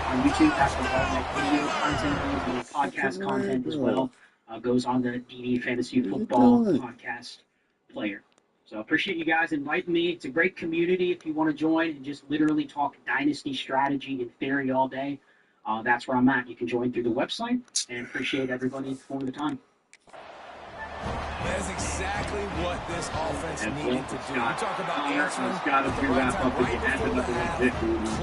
On YouTube, that's where all my video content goes, and podcast content as well goes on the DD Fantasy Football podcast player. So I appreciate you guys inviting me. It's a great community if you want to join and just literally talk dynasty strategy and theory all day. That's where I'm at. You can join through the website, and appreciate everybody for the time.
That's exactly what this offense needed to do. You talk about answering the right before the half,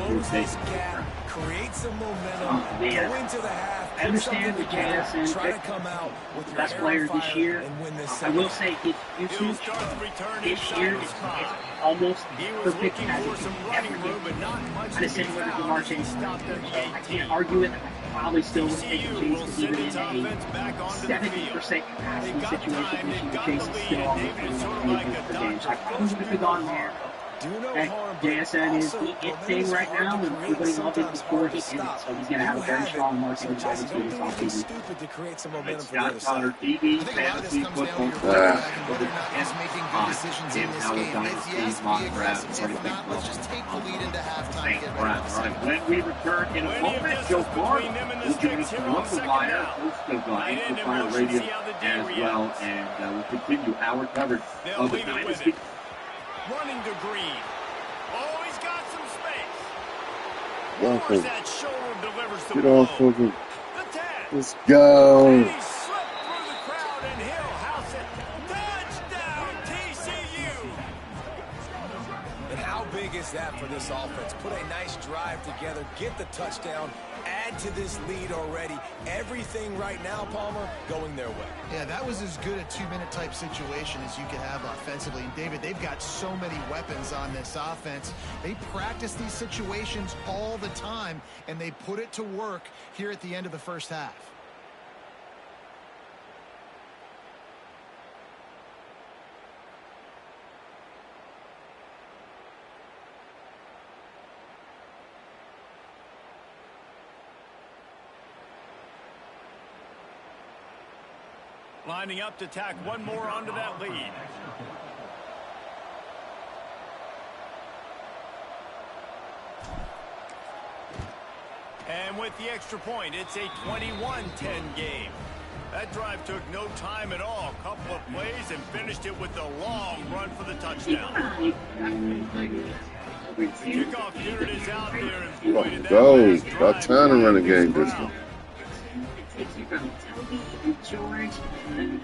close this gap, create some momentum, go into the half,
I understand the JSN
try to come out with your
best player this year.
And win this
I will say his usage this year is almost perfect as it can ever be. Kind of similar to DeMar Chase. I can't argue with it. I probably still would take the Chase even in a 70% capacity situation this year. Chase is still on the per game. So I probably would have gone there. JSN is the it thing right now, and everybody loved it before he did it. So he's going to have a very strong marketing presence for this offseason.
It's Scott Connor, DD Fantasy Football. When we return in a moment, Joe Barton will join us from Local Wire, host of Amplifier Radio as well, and we'll continue our coverage of the Dynasty.
Running to Green. Oh, he's got some space.
Welcome.
That shoulder delivers the
Get
blow.
off of him. Let's go.
And he slipped through the crowd, and he'll house it. Touchdown, TCU.
And how big is that for this offense? Put a nice drive together, get the touchdown, add to this lead already. Everything right now, Palmer, going their way.
Yeah, that was as good a two-minute type situation as you could have offensively. And David, they've got so many weapons on this offense. They practice these situations all the time, and they put it to work here at the end of the first half.
Lining up to tack one more onto that lead. And with the extra point, it's a 21-10 game. That drive took no time at all. Couple of plays and finished it with a long run for the touchdown. Kickoff unit is out there.
Let's go. Got time to run a game this one.
Takes you from Toby and George and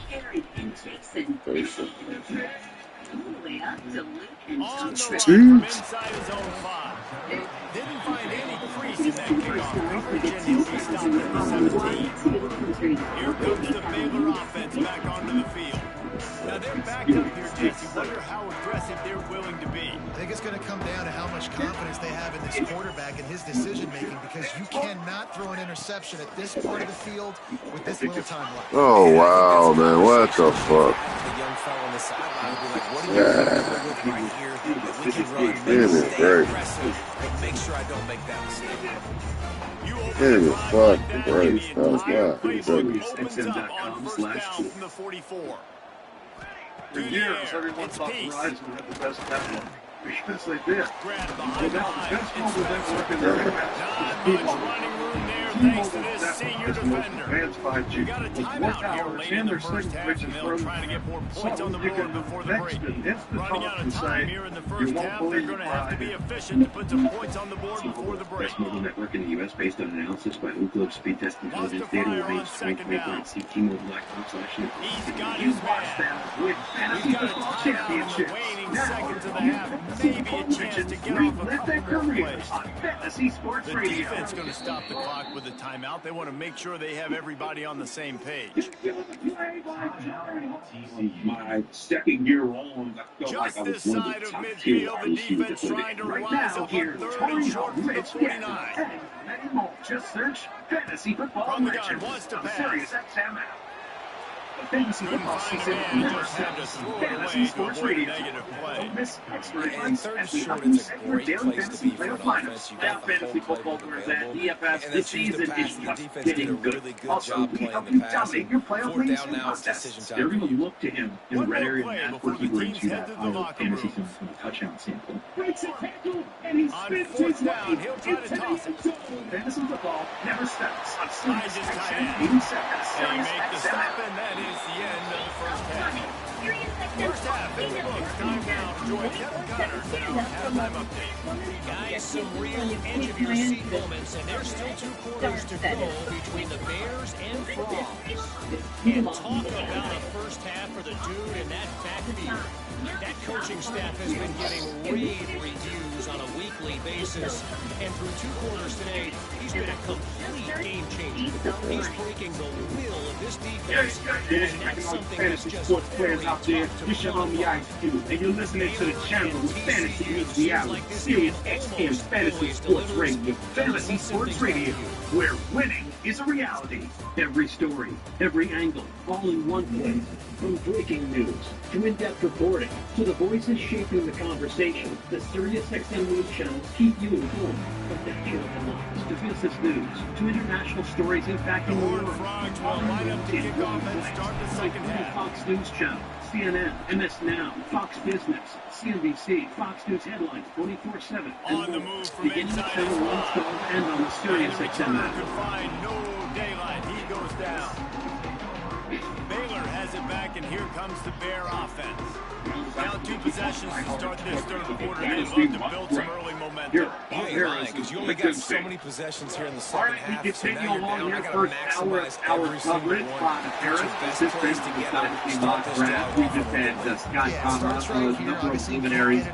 Carrie and Jason. All the way up to Luke and
inside his own 5. Didn't find any crease in that kickoff coverage, and he'll be stopped at the 17. Here comes the Baylor offense back onto the field. Now they're back up here, Jesse. Wonder how aggressive they're willing to be.
I think it's going to come down to how much confidence they have in this quarterback and his decision-making, because you cannot throw an interception at this part of the field with this little time left.
Oh, wow, man. What the fuck?
Make sure I don't make that mistake.
It is fucking great.
From the 44.
For years, everyone thought Verizon had the best network. Because they did. But now the best mobile network in the
thanks to this senior defender.
Advanced 5G.
You got a timeout here late in the first half, and they'll try to get more points on the board before the break. Running out of time here in the first half, they're going to have to be efficient to put some points on the board before the break.
Best mobile network in the U.S. based on analysis by Ookla Speed Test Intelligence data remains 2020.c T-Mobile.com/.
He's got his man. He's got a timeout on the waning seconds of the half.
maybe a chance to get off a couple of plays.
On Fantasy Sports
The
Radio.
defense going to stop the clock with a timeout. They want to make sure they have everybody on the same page.
My second year on, I felt like
Just
I was
this
one of
side
the
of
top tier
midfield, the
receivers
defense
before
trying to
the game.
rise up on third and short from the 49.
Just search Fantasy Football
From the gun,
Legends
wants to
on
pass.
Sirius XM app. The Fantasy
Couldn't
Football
find a
Season
man,
never
just had to
stops.
throw it
Fantasy
away to
Sports
avoid a
Radio.
negative play.
Don't miss extra
And
advice
third
as
and
we
short,
help you
it's a
set your
great
daily
place to
fantasy
be for
playoff
an
lineups.
offense. You
Now,
got the
fantasy
whole
football
playbook
tournaments at
available,
DFS
and
this
then choose to
season
pass.
is
The
just
defense did a
getting good.
really good
Also,
job
we
playing
help
the
you
pass.
dominate your playoff
Fourth
leagues
down
and
now, it's
contests.
decision time.
They're going to look to him in the
One
red
more
area,
play
and that's
before
where he
the
brings
teams
you
head
that
to the locker
fantasy
room.
from the touchdown sample.
Breaks a tackle, and he
On
spins
fourth
his way
down, he'll try to
into the
toss it.
end zone. Fantasy football never stops on
Side
Sirius
is tight
XM
end.
87.
They
Sirius
make the
XM.
stop, and that is the end of the first half. First half in the books. Time now to join Kevin Connors in our halftime update.
Guys, some real edge-of-your-seat moments, and there's still 2 quarters to go between the Bears and Frogs. And talk about a first half for the dude in that backfield. That coaching staff has been getting rave reviews on a weekly basis, and through 2 quarters today, he's been a complete game changer. He's breaking the will of this defense, and that's something that's just
sports players
very
out there.
tough to
You're showing me ice too, and you're listening to the channel with Fantasy Meets Reality. Sirius XM Fantasy Sports Radio. Fantasy Sports Radio, where winning is a reality. Every story, every angle, all in one place. From breaking news to in-depth reporting to the voices shaping the conversation, the Sirius XM News channels keep you informed. From national headlines to business news to international stories impacting the world.
Frogs will line up to kick off and start the second half.
Fox News Channel, CNN, MS Now, Fox Business, CNBC, Fox News Headlines, 24/7.
On the move from
beginning at
inside
7,
his
1:12, and on the Sirius
The
XM
returner
app.
could find no daylight. He goes down. Baylor has it back, and here comes the Bear offense. Now 2 possessions to start this third quarter. They'd love to build some early momentum.
You ain't lying, because you only got so many possessions here in the second half, so now you're down. I got to maximize every single one. Get your best plays together. Start this drive
We
off
just
on a
had
roll.
Scott Conrad, a number of luminaries,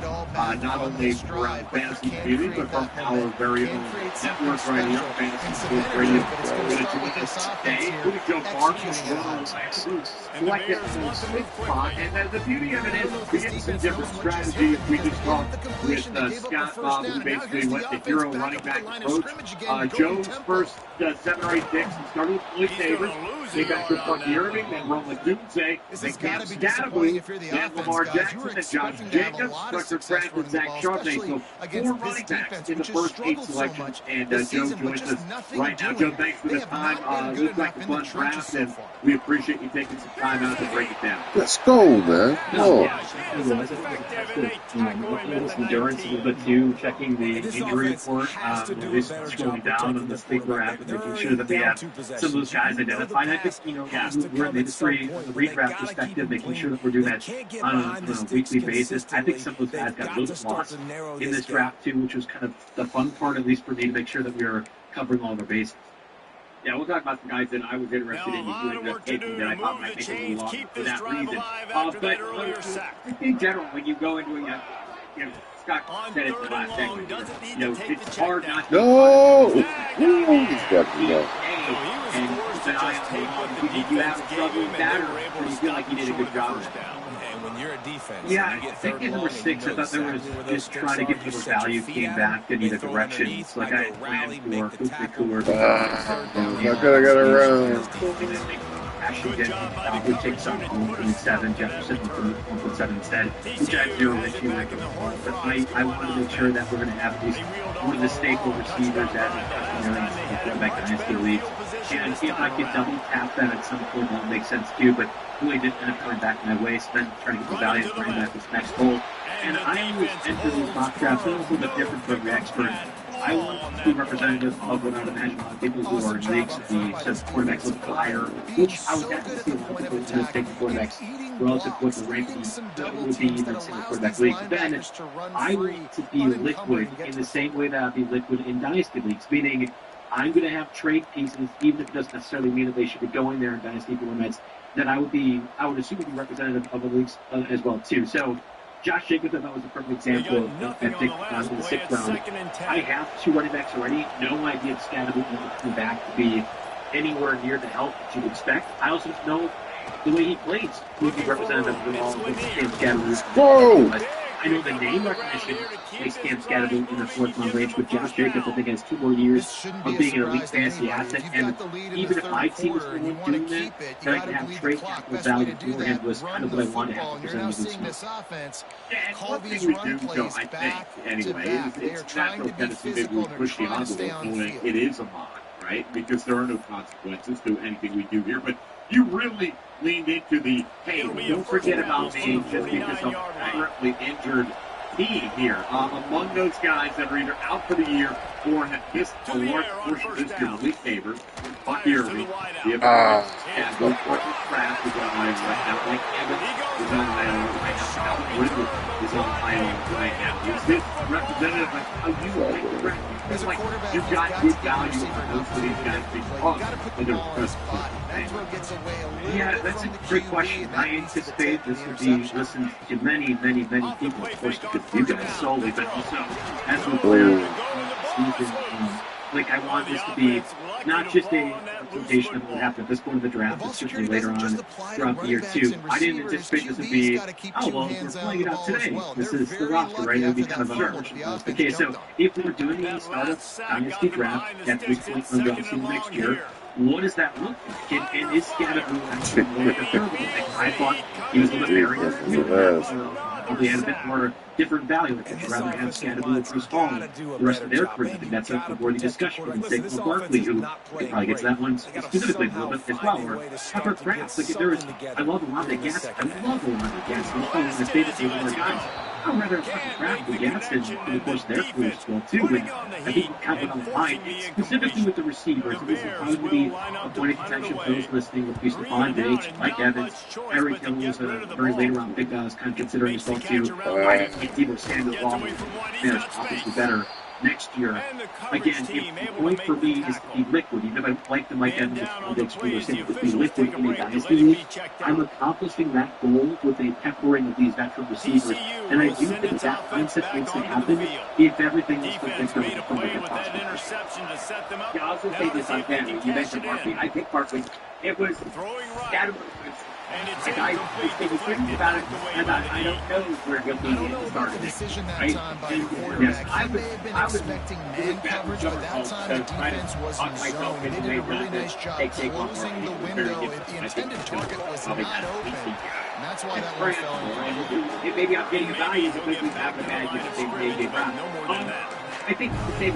not only around fantasy community, but from our very own network right here, Fantasy Sports Radio. We're going to join us today. We're going to go far from like it in a sweet spot. And the beauty of it is we get some different strategies. We just talked with Scott Bob, who basically went the hero running back approach. Joe's first 7 or 8 picks, he started with Malik Davis. They got to Bucky Irving, then Roland Dunze, then Cam Scatterblue, then Lamar Jackson, and Josh Jacobs, Tucker Kraft, and Zach Charbonnet. So 4 running backs in the first 8 selections. And Joe joins us right now. Joe, thanks for the time. Looks like a fun draft, and we appreciate you taking some time out to break it down.
Let's go, man. Come on.
Endurance a little bit too, checking the injury report, just scrolling down on the sleeper app and making sure that we have some of those guys identified. I think, we're in the industry from the redraft perspective, making sure that we're doing that on a weekly basis. I think some of those guys got a little lost in this draft too, which was kind of the fun part, at least for me, to make sure that we were covering all their bases. Yeah, we'll talk about some guys that I was interested in taking that I thought might make a little longer for that reason. But in general, when you go into Scott said it in the last segment, it's hard not to.
No! Ooh, he's got to go.
And keep an eye on the if you have a struggle with that, or you feel like you did a good job.
You're a defense.
Yeah, I think in number 6, I thought there was just trying to get more value, came back in either direction. It's like I had planned for Cooper.
I could have got around.
Actually, would take something from 1.7, Jefferson from 1.7 instead, which I have zero issue with. But I want to make sure that we're going to have at least one of the staple receivers as a quarterback dynasty leagues. And if I could double tap that at some point, that would make sense too. But really didn't end up coming back my way, so then trying to get the value of bringing back this next goal. And I always enter these mock drafts a little bit different from the expert. I want to be representative of what I would imagine a lot of people who are in leagues, the quarterbacks look higher, which I would definitely see a lot of people just take the quarterbacks relative to what the ranking would be even in a single quarterback league. But then I want to be liquid in the same way that I'd be liquid in dynasty leagues, meaning I'm going to have trade pieces, even if it doesn't necessarily mean that they should be going there in dynasty formats, that I would assume would be representative of the leagues as well too. So
Josh Jacobs, I thought, was a perfect example of that pick in the 6th round. I have 2 running backs already. No idea if Scadaboo will come back to be anywhere near the help that you'd expect. I also just know the way he plays. He'd be representative of all of Cam Scadaboo.
Whoa!
I know the name recognition makes Cam Scadaboo in the 4th round range, but Josh Jacobs, I think, has 2 more years of being an elite fantasy asset. And even if my team was doing that, then I could have trade capital value for him was kind of what I wanted to have presented this offense.
And one thing we do know, I think, anyway, it's natural tendency maybe we push the envelope knowing it is a mock, right? Because there are no consequences to anything we do here. But you really leaned into the, hey, don't forget about me just because I'm currently injured team here. Among those guys that are either out for the year or have missed a large portion of this year, elite favor, Bucky Irving, the and Will Kraft is on IL right now. Mike Evans is on IL right now. Alvin Ridley is on IL right now. Is this representative of how you like the draft? It's like you've got good value on most of these guys because they're pressed. Yeah, that's a great question. I anticipate this would be listened to many, many, many people, of course, because you guys solely, but also as we play on the season. Like, I want this to be not just a representation of what happened at this point in the draft, but certainly later on throughout the year, too. I didn't anticipate this would be, oh, well, we're playing it out today. This is the roster, right? It would be kind of a okay, so if we're doing a startup dynasty draft at this point in the season next year, what does that look like? And is Scadaboo actually more like a third one? I thought he was a little bit barrier. Probably had a bit more different value. I'd rather have Scadaboo and Chris Hall the rest of their career. I think that's a worthy discussion for Saquon Barkley, who probably gets that one specifically a little bit as well. Or Tucker Kraft. Like, I love Alonde Gatz. I love Alonde Gatz. He's probably one of my favorite of our guys. I'd rather have Tucker Kraft than Gatz in the course of their career as well, too. And I think we kind of went on the line, specifically with the receivers. And this will probably be a point of contention for those listening with Stephon Diggs, Mike Evans, Eric Hill was a very late round pick that I was kind of considering as well, too. I think Deebo Samuel long there's obviously better next year. Again, the point for me is to be liquid. Even if I don't like the Mike Evans or Diggs, to be liquid in a dynasty league, I'm accomplishing that goal with a peppering of these veteran receivers. And I do think that mindset needs to happen if everything is fixed over the phone like possible.
Yeah, I was going to say this on Ben. You mentioned Barkley. I picked Barkley. It was Scadaboo. Like, I was thinking about it, and I don't know where he'll be at the start of this, right? And, yes, I was expecting man coverage, but that time the defense was in zone. They did a really nice job closing the window. The intended target was not open. And that's why that one fell in. Maybe I'm getting a value because we have a bad AJ Brown. I think the same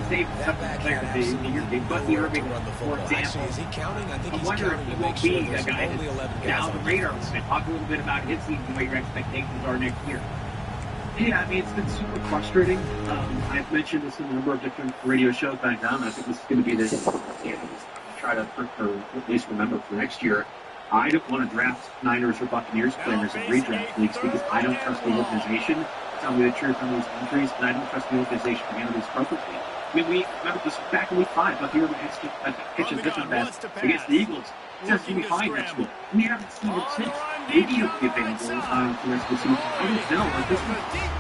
player in the year, Bucky Irving, for example. I wonder if he will be a guy that's down the radar. Talk a little bit about his season and what your expectations are next year.
Yeah, I mean, it's been super frustrating. I've mentioned this in a number of different radio shows back down. I think this is going to be this, try to, or at least remember for next year. I don't want to draft Niners or Buccaneers players in redraft leagues because I don't trust the organization. Tell me the truth on these injuries, and I don't trust the organization to handle these appropriately. I mean, we remember this back in week 5, Bucky Irving pitches different best against the Eagles. He's going to be fine next week. We haven't seen him since. Maybe he'll be available for the rest of the season. I don't know. Like,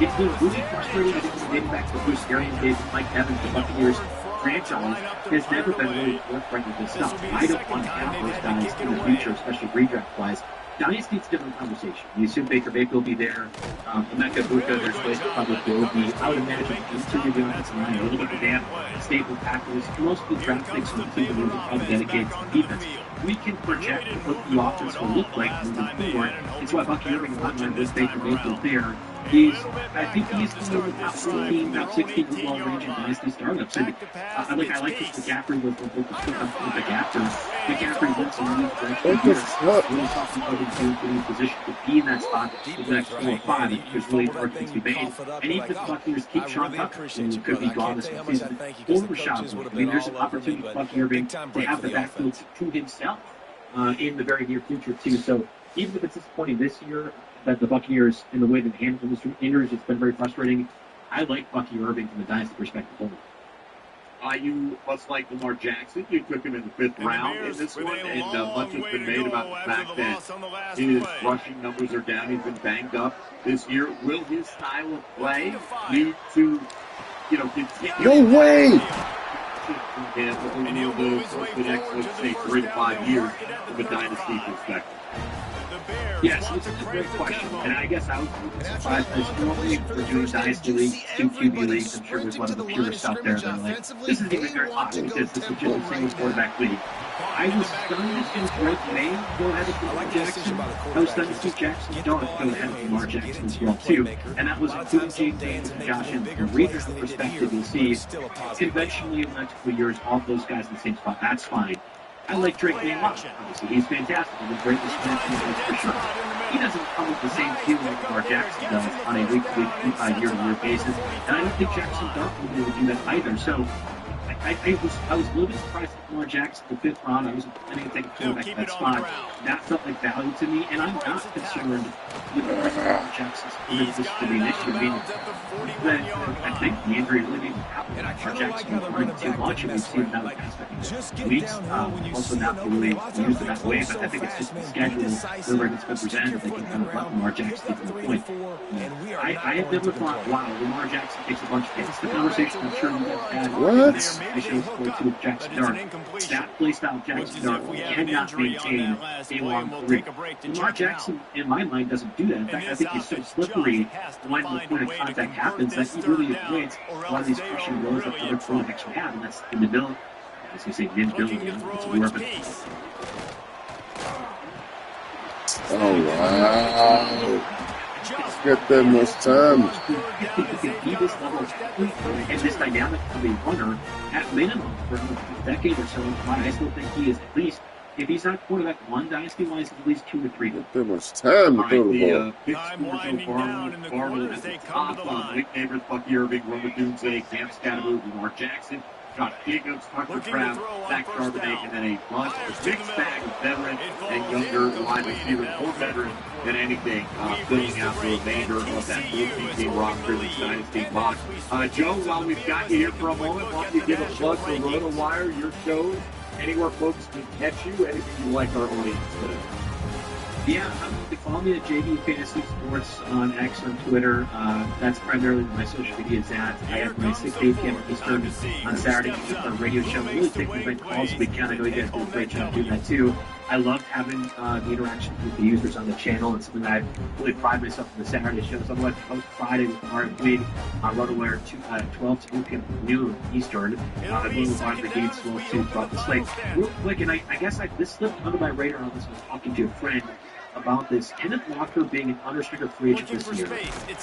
it's been really frustrating. I think it's dating back to Bruce Arians days with Mike Evans, the Buccaneers franchise has never been really forthright with this stuff. I don't want to have those guys in the future, especially redraft-wise. Dynasty, it's a different conversation. You assume Baker Mayfield will be there. Emeka Buka, there's ways to probably will be. I would imagine continue the offensive line, a little bit of damn stable tackles. Most of the draft picks on the team will probably dedicated to defense. We can project what the offense will look like moving forward. It's why Bucky Irving, in my mind, was Baker Mayfield there. I think he's still in the top 14, top 16 football range in dynasty startups. And I like this McCaffrey with the McCaffrey. McCaffrey went some really great really soft and in position to be in that spot in the next 4 or 5. I think there's really more things to be made. And even if the Buccaneers keep Sean Tucker, who could be gone this season, or Rashad, I mean, there's an opportunity for Bucky Irving to have the backfield to himself in the very near future, too. So even if it's disappointing this year, that the Buccaneers, in the way that they handle this injuries, it's been very frustrating. I like Bucky Irving from the dynasty perspective only.
IU, much like Lamar Jackson, you took him in the 5th round in this one, and much has been made about the fact that his rushing numbers are down. He's been banged up this year. Will his style of play lead to, continue?
No way!
Over the next, let's say, 3 to 5 years from a dynasty perspective.
Yes, it's a great question. And I guess I was surprised because normally we're doing dynasty leagues, 2 QB leagues. I'm sure there's one of the purists out there that are like, this isn't even very hot because this is just a single quarterback league. I was stunned to see Drake May go ahead of Lamar Jackson. I was stunned to see Jackson Dart go ahead of Lamar Jackson as well, too. And that was including James Daniels and Josh Allen. From a regional perspective, you'll see conventionally in the next couple of years, all those guys in the same spot. That's fine. I like Drake May a lot, obviously. He's fantastic. He's a great receiver for sure. He doesn't come with the same feeling like Lamar Jackson does on a week-to-week, year-to-year basis. And I don't think Jackson Dart will be able to do that either. So I was a little bit surprised at Lamar Jackson in the 5th round. I wasn't planning to take a quarterback at that spot. That felt like value to me, and I'm not concerned with Lamar Jackson's ability to be this year. I think the injury really didn't happen. Lamar Jackson was running too much, and we've seen that in the past weeks. Also not to really use it that way, but I think it's just the schedule where it's been presented. They can kind of let Lamar Jackson get to the point. I had never thought, wow, Lamar Jackson takes a bunch of hits. The conversation I'm sure you guys had.
What?
I should have spoke to Jackson Dart. That play style Jackson Dart cannot maintain a long career. Lamar Jackson, in my mind, doesn't do that. In fact, I think he's so slippery when the point of contact happens that he really avoids one of these crushing blows that other quarterbacks would have, and that's the ability. I was going to say inability. It's a weapon.
Oh, wow. Get that much time.
If he can be this level of athlete and this dynamic of a runner at minimum for a decade or so, I still think he is at least, if he's not quarterback 1 dynasty-wise, at least 2 to 3.
Get that much time to throw the ball.
Big scores so far. Barlow at the top. Nick Neighbors, Bucky Irving, Roma Dunze, Cam Scatterwood, Lamar Jackson, Josh Jacobs, Tucker Kraft, Zach Charbonnet, and then a bunch of mixed bag of veteran and younger wide receivers, more veteran than anything, filling out the remainder of that 14-team roster this dynasty block. Joe, while we've got you here for a moment, why don't you give a plug for RotoWire, your shows, anywhere folks can catch you, anything you like our audience today?
Yeah, you can follow me at JD Fantasy Sports on X on Twitter. That's primarily where my social media is at. I have my 6 to 8 p.m. Eastern on Saturday with our radio show. I'm really taking the right calls if we can. I know you guys do a great job doing that too. I love having the interaction with the users on the channel. It's something that I really pride myself in the Saturday shows. I'm going to host Friday with Martin Weed on RotoWire 12 to 2 p.m. noon Eastern. I'm going to move on to the games as well too throughout the slate. Real quick, and I guess this slipped under my radar on this. I was talking to a friend about this. Kenneth Walker being an unrestricted free agent this year.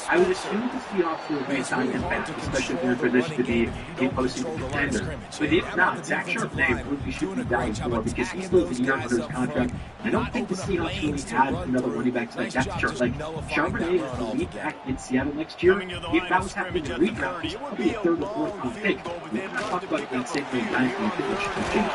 I would assume the Seahawks will re-sign him back, especially if they're positioned to be a postseason contender. But if not, Zach Charbonnet would be shooting down for because he still has a year under his contract. I don't think the Seahawks really had another running back like that. Charbonnet is the lead back in Seattle next year. If that was happening in redraft, it's probably a 3rd or 4th round pick. We're not talking about that same thing dynasty pick, which should change.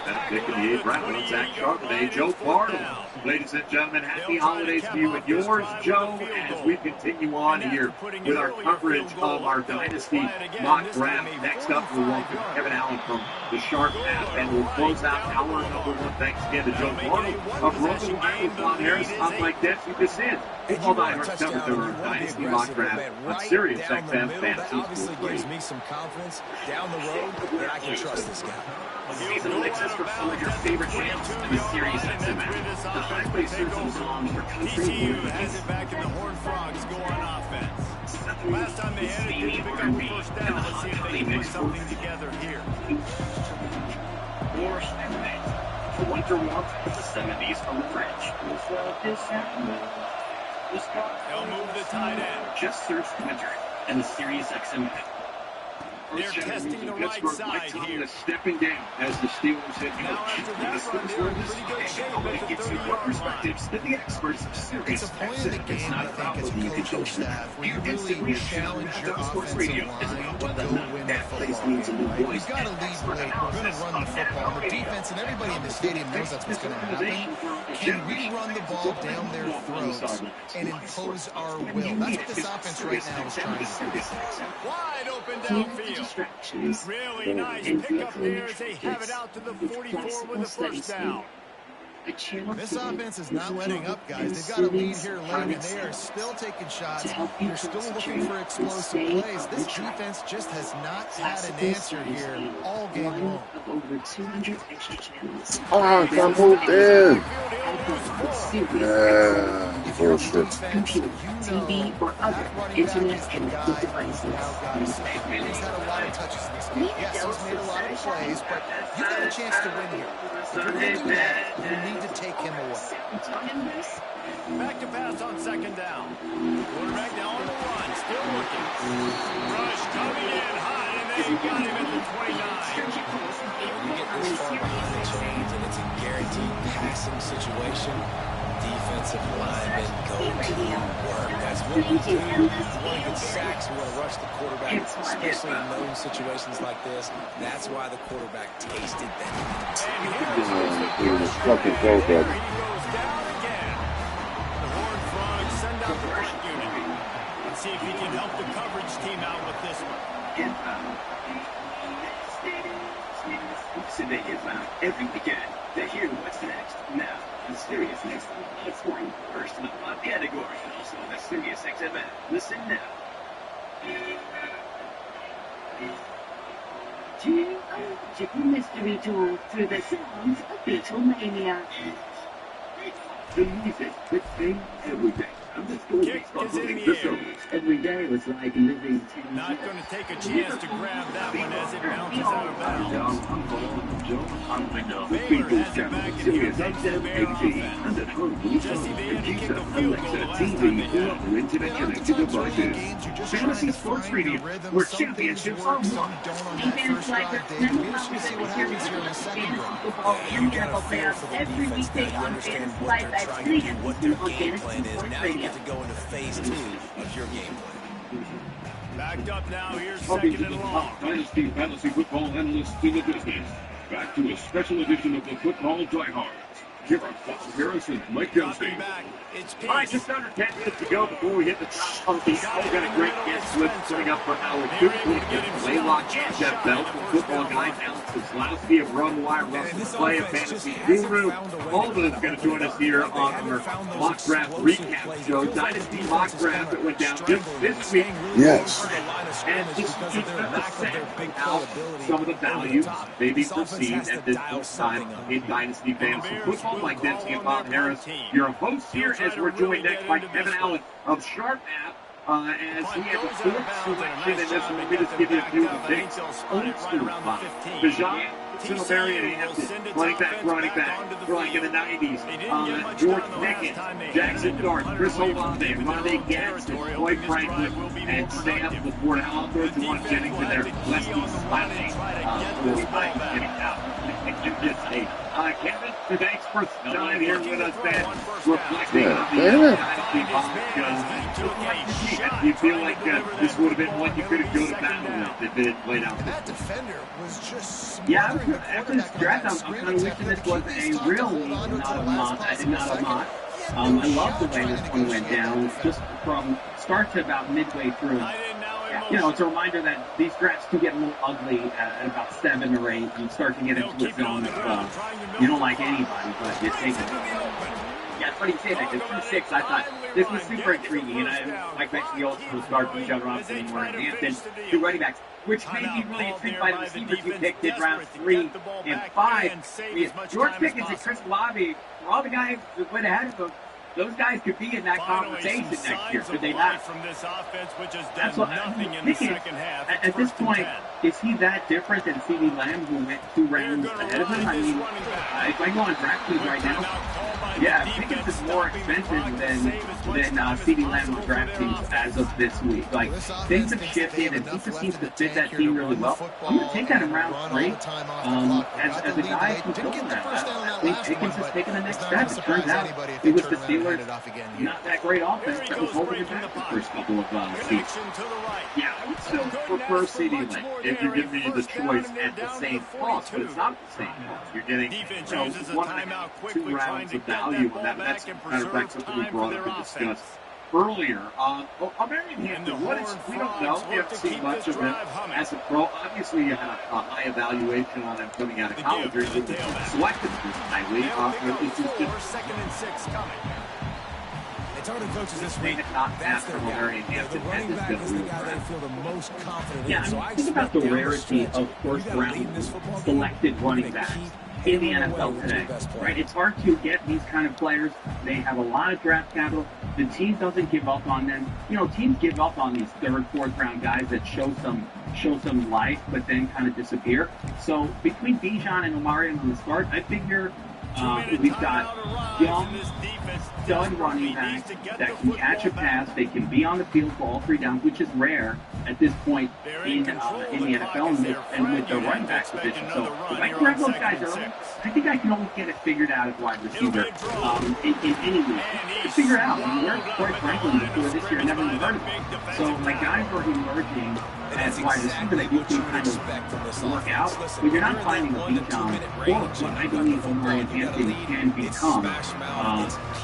That pick in the 8th round, Zach Charbonnet, Joe Bartle. Ladies and gentlemen, happy holidays to you and yours, Joe, as we continue on here with our coverage of our Dynasty mock draft. Next up, we'll welcome Kevin Allen from the Sharp app, and we'll close out hour number 1. Thanks again to Joe Bartle of RotoWire with Bob Harris. I'm Mike Dempsey. This is all Niners coverage of our Dynasty mock draft on Sirius XM Fantasy.
Obviously gives me some confidence down the road that I can trust this guy.
Season mixes from some of your favorite channels and the Sirius XM app. The highway searching songs for country
TCU has it back in the Horned Frogs go on offense. Last time they had it, they picked up a first down. Let's see if they can put something together here.
Or for winter warmth of the 70s on the French.
They'll move the tight end.
Just search winter and the Sirius XM app.
They're testing the right side here.
Stepping down as the Steelers hit
Now after that run, they're in pretty good shape. Looking
Gives you more perspectives than the experts of Sirius.
It's a point of the game, I think, as coach or staff, where you really challenge your offensive line to go win the football. We've got to lead with we're going to run the football. And the defense and everybody in the stadium knows that's what's going to happen. Can we run the ball down their throats and impose our will? That's what this offense right now is trying to do.
Wide open downfield. Really nice pickup there as they have it out to the 44 with the first down.
This offense is not letting up, guys. They've got a lead here late, and they are still taking shots. They're still looking for explosive plays. This defense just has not had an answer here all game long.
Ah, got moved in. Yeah, bullshit.
Computer, TV, or other internet-connected devices.
He's had a lot of touches in this game. Yes, he's made a lot of plays, but you've got a chance to win here. If you're going to do that, you need to take him away.
Back to pass on second down. Quarterback now on the run, still looking. Rush coming in high, and they got him at the 29.
You get this far behind the chains, and it's a guaranteed passing situation. Defensive linemen go to work. That's what we do. We want to get sacks. We want to rush the quarterback, especially in known situations like this. That's why the quarterback tasted that.
Fucking go,
He
buddy.
goes down again. The Horned Frogs send out the rush unit. Let's see if he can help the coverage team out with this one.
So they get found every weekend. They hear what's next now. The Sirius Next Let's One first in the pop category, and also the Sirius XM app. Listen now.
Check mystery tour through the sounds of Beatlemania.
The music, the thing, everything. I'm just going to be the songs. Every day was like living 10
Not going to take a chance to grab that one as it bounces out of bounds. Baylor has it back in here. Comes the Bear offense. Jesse Bailey kicked the field goal last time they did.
Or internet-connected devices. Fantasy Sports Radio, where championships are won.
Events like the football and travel fans every weekday on Fantasy Live at 3 a.m. on Fantasy Sports Radio.
To go into phase 2 of your game plan.
Backed up now, here's second and long.
Dynasty Fantasy Football analysts in the business. Back to a special edition of the Football Diehards. Here are Fox Harris and Mike Dempsey.
All right, just under 10 minutes to go before we hit the top of the hour. We've got a great guest list coming up for hour 2. Laylock and Jeff Bell from Football Guide, Alex Kozlowski of Run Wire, Russell Clay, a fantasy guru. All of us going to join us here on our mock draft recap show. Dynasty mock draft that went down just this week.
Yes.
And just to keep the set out some of the values maybe perceived at this time in Dynasty fantasy football. Mike Dempsey and Bob Harris, your hosts here, as we're joined next by Kevin Allen of Sharp App, as he has a fourth selection in this one. Let me just give you a few of the big old school spots. Bijan, Sinelberry, Hampton, running back, running in the 90s. George Pickens, Jackson Dart, Chris Olave, Rondé Gadsden, Floyd Franklin, and stay up before the Alfred Juan Jennings in there. Leslie Slatney, getting out. Kevin, thanks for time here with us, man. Reflecting on the Dynasty. You feel like this would have been one you could have gone to battle with if it had played out.
That defender was just smart.
Yeah, after this draft, I'm kind of wishing this was a real league, not a mock. I did not a mock. I love the way this one went down, just from start to about midway through. You know, it's a reminder that these drafts can get a little ugly at about 7 or 8. You start to get into a zone of you don't like anybody, but you take it. Yeah, it's funny you say that, because through 6, I thought this was super intriguing. And Mike mentioned the old school start from John Robinson and Warren Hampton, 2 running backs, which made me really intrigued by the receivers you picked in rounds 3 and 5. George Pickens and Chris Olave, for all the guys that went ahead of them, those guys could be in that conversation next year, could they not? That's what at this point, is he that different than CeeDee Lamb, who went 2 rounds ahead of him? I mean, if I go on DraftKings right now, yeah, Pickens is more expensive than CeeDee Lamb on DraftKings as of this week. Like, things have shifted, and he just seems to fit that team really well. I'm going to take that in round 3 as a guy who's going there. I think Pickens has taken the next step. It turns out it was the Steelers, not that great offense that was holding it back the first couple of seasons.
Yeah, I would still prefer CeeDee Lamb if you're giving me the choice at the same cost, but it's not the same cost. You're getting 1.5, 2 rounds of value
value on that. That's kind of something we brought up and discussed earlier. Marion Hampton, we don't know. We haven't seen much of him as a pro. Obviously, you had a high evaluation on him coming out of college. He was selected this highly. It's just
second and 6 coming. They told the coaches this week,
that's their guy.
The running back is the guy they feel the most confident in.
So I think about the rarity of first-round selected running backs in the NFL today, right? It's hard to get these kind of players. They have a lot of draft capital. The team doesn't give up on them. You know, teams give up on these third, fourth round guys that show some life, but then kind of disappear. So between Bijan and Omarion on the start, I figure we've got young, stud running backs that can catch a pass. They can be on the field for all 3 downs, which is rare at this point in the NFL and with the running back position. So if I grab those guys early, I think I can always get it figured out at wide receiver in any league. Figure it out. I mean, where's Corey Franklin before this year? I never even heard of him. So my guys are emerging as wide receiver that you can kind of work out, but you're not finding a Bijan or what I believe Omarion Hampton can become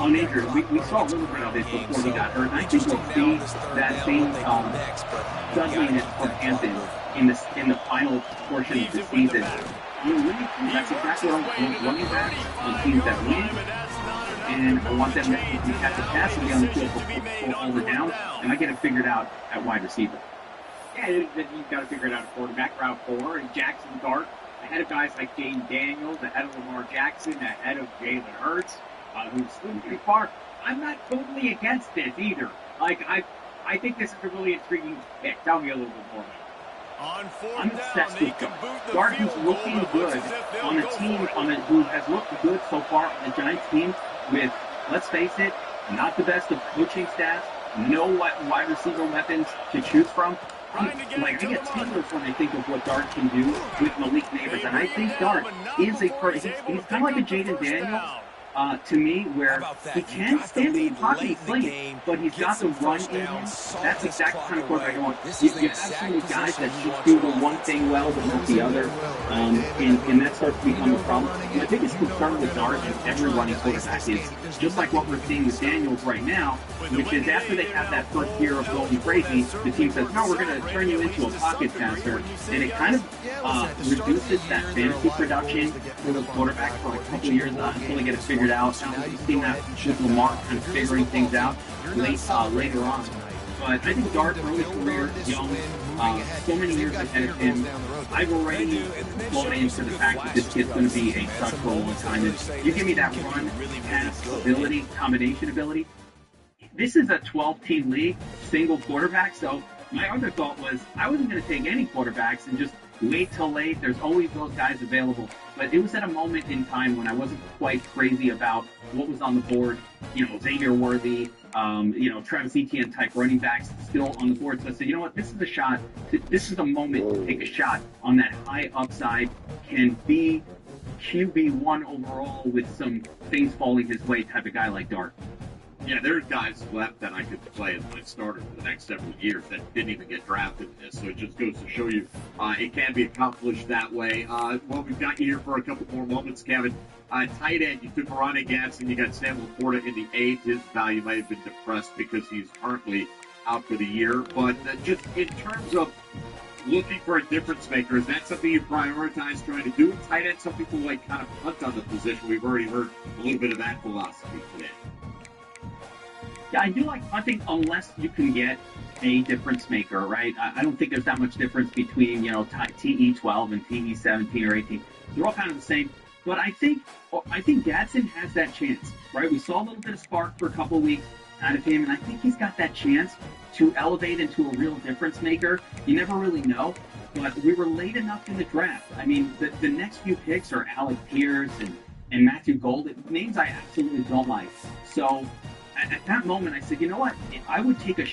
uninjured. We saw a little bit of it before he got hurt, and I think we'll see that same studliness from Hampton in the final portion of the season. That's exactly what I want running backs on teams that win, and I want them to catch the pass and be on the field for all the downs, and I get it figured out at wide receiver.
Yeah, then you've got to figure it out at quarterback, route 4, and Jackson Dart, ahead of guys like Jaden Daniels, ahead of Lamar Jackson, ahead of Jalen Hurts, who's still pretty far. I'm not totally against this either. Like, I think this is a really intriguing pick. Tell me a little bit more about it.
I'm obsessed with Dart. Dart who's looking good on a team who has looked good so far on the Giants team with, let's face it, not the best of coaching staffs, no wide receiver weapons to choose from. I get tingles when I think of what Dart can do with Malik Neighbors, and I think Dart is he's kind of like a Jaden Daniels to me, where he can stand in the pocket and sling it, but he's got the run in him. That's exactly the kind of quarterback I want. You have so many guys that just do the one thing well, but not the other, and that starts to become a problem. My biggest concern with Dart and every running quarterback is just like what we're seeing with Daniels right now, which is after they have that first year of going crazy, the team says, no, we're going to turn you into a pocket passer, and it kind of reduces that fantasy production for those quarterbacks for a couple of years until they get it figured out. We've seen that with Lamar kind of figuring things out later on. But I think Dart, early career, young, so many years ahead of him. I've already bought into the fact that this kid's going to be a stud for a long time. And you give me that run, pass ability, combination ability. This is a 12-team league, single quarterback. So my other thought was I wasn't going to take any quarterbacks and just wait till late. There's always those guys available. But it was at a moment in time when I wasn't quite crazy about what was on the board. You know, Xavier Worthy, Travis Etienne type running backs still on the board. So I said, you know what, this is a shot. This is the moment to take a shot on that high upside, can be QB1 overall with some things falling his way type of guy like Dart.
Yeah, there are guys left that I could play as my starter for the next several years that didn't even get drafted in this. So it just goes to show you it can be accomplished that way. Well, we've got you here for a couple more moments, Kevin. Tight end, you took Ronnie Gadsden. You got Sam Laporta in the 8th. His value might have been depressed because he's currently out for the year. But just in terms of looking for a difference maker, is that something you prioritize trying to do? Tight end, some people like kind of punt on the position. We've already heard a little bit of that philosophy today.
Yeah, I do like punting unless you can get a difference maker, right? I don't think there's that much difference between, TE12 and TE17 or 18. They're all kind of the same. But I think Gadsden has that chance, right? We saw a little bit of spark for a couple of weeks out of him, and I think he's got that chance to elevate into a real difference maker. You never really know, but we were late enough in the draft. I mean, the next few picks are Alec Pierce and Matthew Gold, names I absolutely don't like. So at that moment, I said, you know what? I would take a